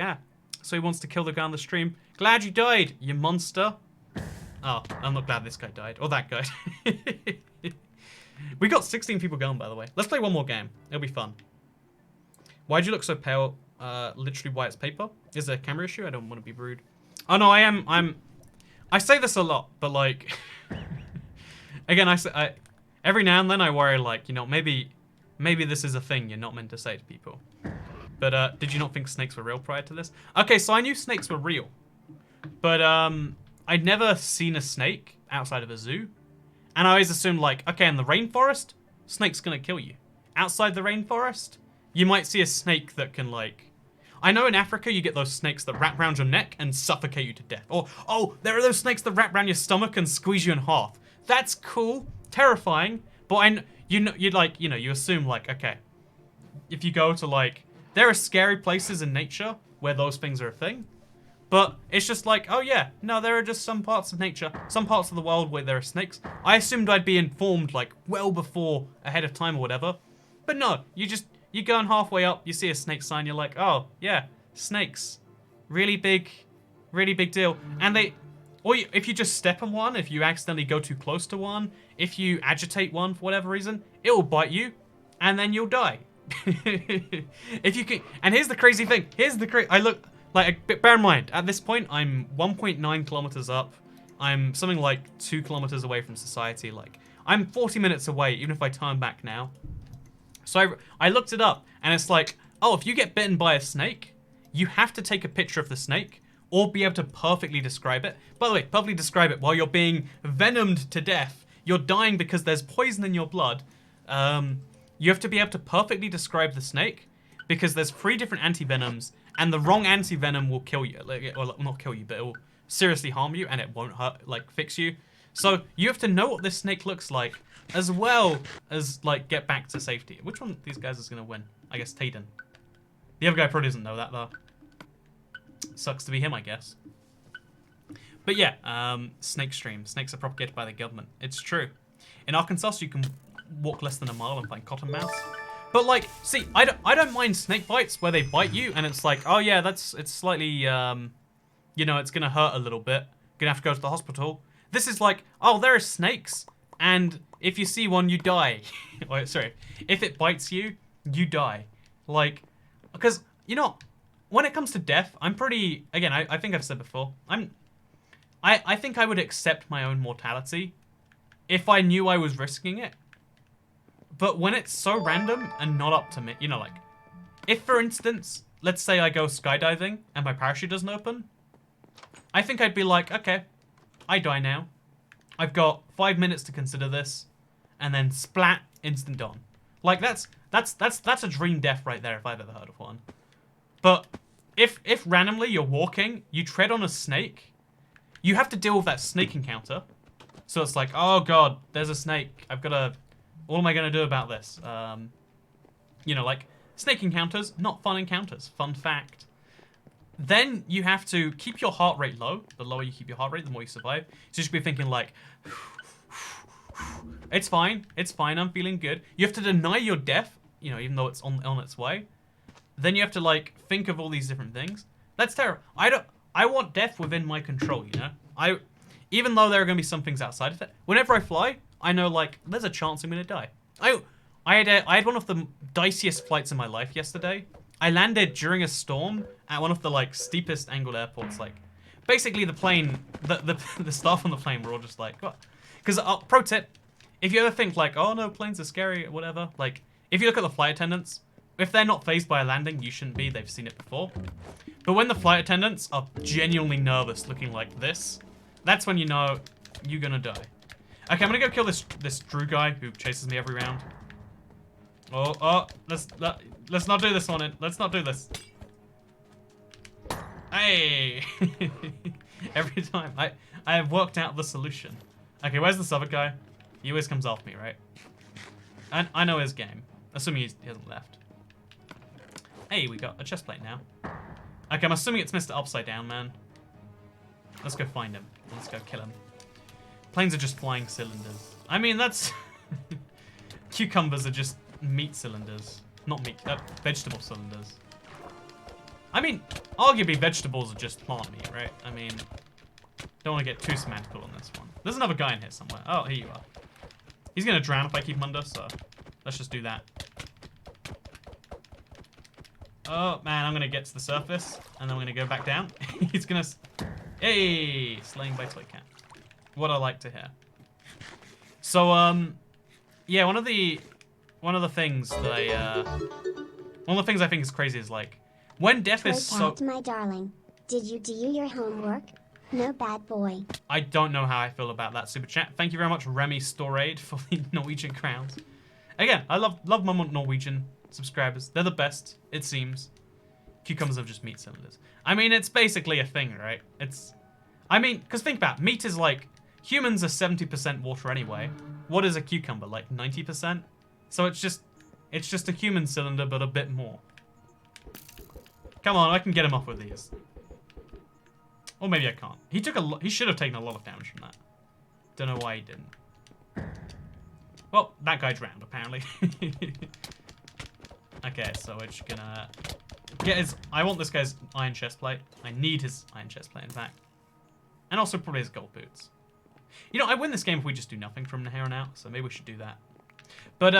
so he wants to kill the guy on the stream. Glad you died, you monster. Oh, I'm not glad this guy died. Or that guy. We got 16 people going, by the way. Let's play one more game. It'll be fun. Why'd you look so pale? Literally white as paper. Is there a camera issue? I don't want to be rude. Oh no, I say this a lot, but like, again, I every now and then I worry like, maybe this is a thing you're not meant to say to people. But did you not think snakes were real prior to this? Okay, so I knew snakes were real, but I'd never seen a snake outside of a zoo, and I always assumed like, okay, in the rainforest, snake's gonna kill you. Outside the rainforest, you might see a snake that can like. I know in Africa you get those snakes that wrap around your neck and suffocate you to death. Or, oh, there are those snakes that wrap around your stomach and squeeze you in half. That's cool, terrifying, But you assume like, okay, if you go to like, there are scary places in nature where those things are a thing. But it's just like, oh yeah, no, there are just some parts of nature, some parts of the world where there are snakes. I assumed I'd be informed like well before, ahead of time or whatever. But no, you're going halfway up, you see a snake sign, you're like, oh yeah, snakes. Really big deal. And if you just step on one, if you accidentally go too close to one, if you agitate one for whatever reason, it will bite you, and then you'll die. If you can, and here's the crazy thing. Bear in mind, at this point, I'm 1.9 kilometers up. I'm something like 2 kilometers away from society. Like, I'm 40 minutes away, even if I turn back now. So I looked it up, and it's like, oh, if you get bitten by a snake, you have to take a picture of the snake, or be able to perfectly describe it. By the way, perfectly describe it while you're being venomed to death. You're dying because there's poison in your blood. You have to be able to perfectly describe the snake, because there's 3 different antivenoms, and the wrong antivenom will kill you. Or not kill you, but it will seriously harm you, and it won't hurt, fix you. So you have to know what this snake looks like, as well as, get back to safety. Which one of these guys is going to win? I guess Tayden. The other guy probably doesn't know that, though. Sucks to be him, I guess. But yeah, snake stream. Snakes are propagated by the government. It's true. In Arkansas, you can walk less than a mile and find cottonmouths. But see, I don't mind snake bites where they bite you and it's like, oh yeah, it's slightly, it's gonna hurt a little bit. Gonna have to go to the hospital. This is like, oh, there are snakes, and if you see one, you die. Wait, sorry, if it bites you, you die. Because when it comes to death, I'm pretty. Again, I think I've said before, I think I would accept my own mortality if I knew I was risking it. But when it's so random and not up to me, if for instance, let's say I go skydiving and my parachute doesn't open, I think I'd be like, okay, I die now. I've got 5 minutes to consider this, and then splat, instant dawn. That's a dream death right there if I've ever heard of one. But if randomly you're walking, you tread on a snake, you have to deal with that snake encounter. So it's like, oh god, there's a snake. What am I going to do about this? Snake encounters, not fun encounters. Fun fact. Then you have to keep your heart rate low. The lower you keep your heart rate, the more you survive. So you should be thinking it's fine, I'm feeling good. You have to deny your death, even though it's on its way. Then you have to think of all these different things. That's terrible. I want death within my control, even though there are going to be some things outside of it. Whenever I fly, I know, there's a chance I'm going to die. I had one of the diciest flights in my life yesterday. I landed during a storm at one of the, steepest angled airports. Basically, the plane, the staff on the plane were all just like, what? Because, pro tip, if you ever think, oh, no, planes are scary, whatever, if you look at the flight attendants, if they're not fazed by a landing, you shouldn't be. They've seen it before. But when the flight attendants are genuinely nervous looking like this, that's when you know you're going to die. Okay, I'm gonna go kill this Drew guy who chases me every round. Let's not do this one. Let's not do this. Hey! Every time I have worked out the solution. Okay, where's this other guy? He always comes after me, right? And I know his game, assuming he hasn't left. Hey, we got a chest plate now. Okay, I'm assuming it's Mr. Upside Down Man. Let's go find him. Let's go kill him. Planes are just flying cylinders. I mean, that's... Cucumbers are just meat cylinders. Not meat, vegetable cylinders. I mean, arguably vegetables are just plant meat, right? I mean, don't want to get too semantical on this one. There's another guy in here somewhere. Oh, here you are. He's going to drown if I keep him under, so let's just do that. Oh, man, I'm going to get to the surface, and then we're going to go back down. He's going to... Hey! Slain by Toy Cat. What I like to hear. So, yeah, one of the things that one of the things I think is crazy is when death is so... my darling, did you do your homework? No bad boy. I don't know how I feel about that super chat. Thank you very much, Remy Storade, for the Norwegian crowns. Again, I love my Norwegian subscribers. They're the best, it seems. Cucumbers are just meat cylinders. I mean, it's basically a thing, right? Because think about it, meat is humans are 70% water anyway. what is a cucumber? Like 90%? So it's just a human cylinder, but a bit more. Come on, I can get him off with these. Or maybe I can't. He should have taken a lot of damage from that. Don't know why he didn't. Well, that guy drowned, apparently. Okay, so we're just gonna get his... I want this guy's iron chest plate. I need his iron chest plate, in fact. And also probably his gold boots. You know, I win this game if we just do nothing from here on out, so maybe we should do that. But,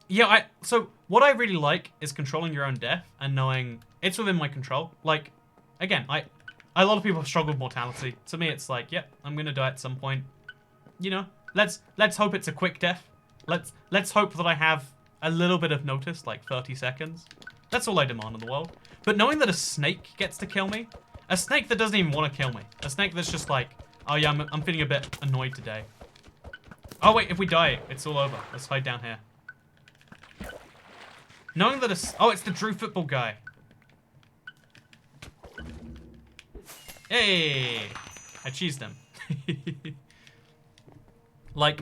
yeah, so what I really like is controlling your own death and knowing it's within my control. Like, again, a lot of people struggle with mortality. To me, it's like, yep, I'm gonna die at some point. You know, let's hope it's a quick death. Let's hope that I have a little bit of notice, like 30 seconds. That's all I demand in the world. But knowing that a snake gets to kill me, a snake that doesn't even want to kill me, a snake that's just like, oh yeah, I'm feeling a bit annoyed today. Oh wait, if we die, it's all over. Let's hide down here. Knowing that oh, it's the Drew football guy. Hey, I cheesed him. Like,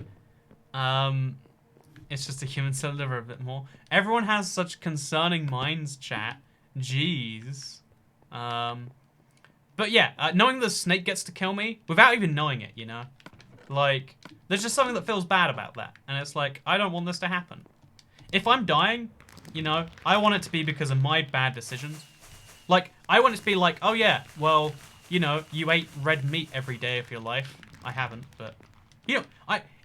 it's just a human cylinder a bit more. Everyone has such concerning minds, chat. Jeez. But yeah, knowing the snake gets to kill me without even knowing it, you know? Like, there's just something that feels bad about that. And it's like, I don't want this to happen. If I'm dying, you know, I want it to be because of my bad decisions. Like, I want it to be like, oh yeah, well, you know, you ate red meat every day of your life. I haven't, but, you know,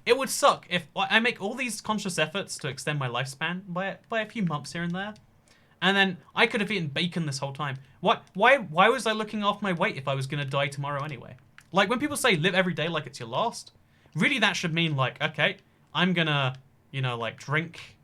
it would suck if I make all these conscious efforts to extend my lifespan by a few months here and there. And then I could have eaten bacon this whole time. Why was I looking off my weight if I was going to die tomorrow anyway? Like, when people say live every day like it's your last, really that should mean, like, okay, I'm going to, you know, like, drink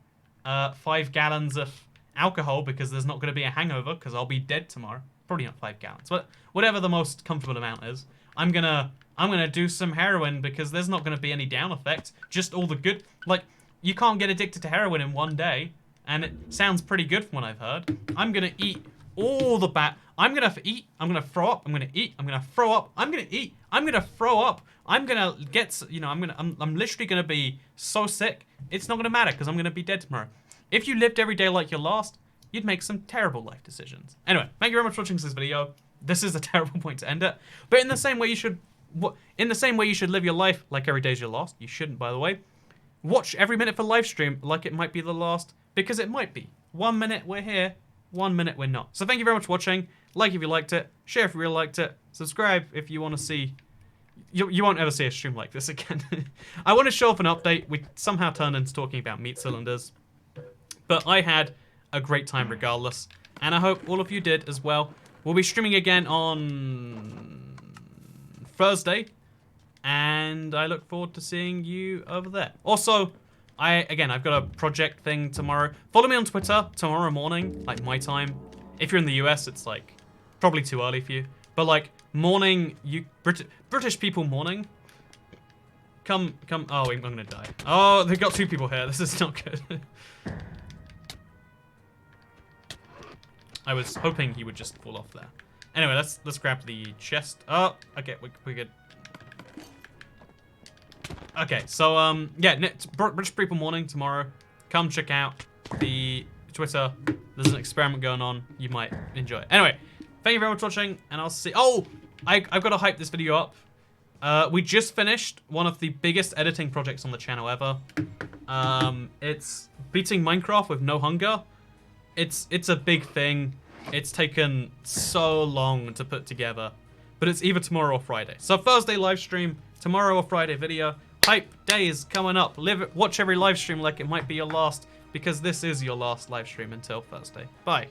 5 gallons of alcohol because there's not going to be a hangover because I'll be dead tomorrow. Probably not 5 gallons, but whatever the most comfortable amount is. I'm gonna do some heroin because there's not going to be any down effects. Just all the good, like, you can't get addicted to heroin in one day. And it sounds pretty good from what I've heard. I'm going to eat all the bad. I'm going to eat. I'm going to throw up. I'm going to eat. I'm going to throw up. I'm going to eat. I'm going to throw up. I'm going to get, you know, I'm literally going to be so sick. It's not going to matter because I'm going to be dead tomorrow. If you lived every day like your last, you'd make some terrible life decisions. Anyway, thank you very much for watching this video. This is a terrible point to end it. But in the same way you should live your life like every day's your last. You shouldn't, by the way. Watch every minute for live stream like it might be the last. Because it might be. 1 minute we're here, 1 minute we're not. So thank you very much for watching. Like if you liked it. Share if you really liked it. Subscribe if you want to see... You won't ever see a stream like this again. I want to show off an update. We somehow turned into talking about meat cylinders. But I had a great time regardless. And I hope all of you did as well. We'll be streaming again on Thursday. And I look forward to seeing you over there. Also... I've got a project thing tomorrow. Follow me on Twitter tomorrow morning, like my time. If you're in the US, it's like probably too early for you. But like morning, British people morning. Come. Oh, I'm gonna die. Oh, they've got 2 people here. This is not good. I was hoping he would just fall off there. Anyway, let's grab the chest. Oh, okay, we good. Okay, so, yeah, British People Morning tomorrow. Come check out the Twitter. There's an experiment going on. You might enjoy it. Anyway, thank you very much for watching, and I'll see... Oh! I've got to hype this video up. We just finished one of the biggest editing projects on the channel ever. It's beating Minecraft with no hunger. It's a big thing. It's taken so long to put together. But it's either tomorrow or Friday. So Thursday live stream, tomorrow or Friday video. Hype days coming up. Watch every live stream like it might be your last, because this is your last live stream until Thursday. Bye.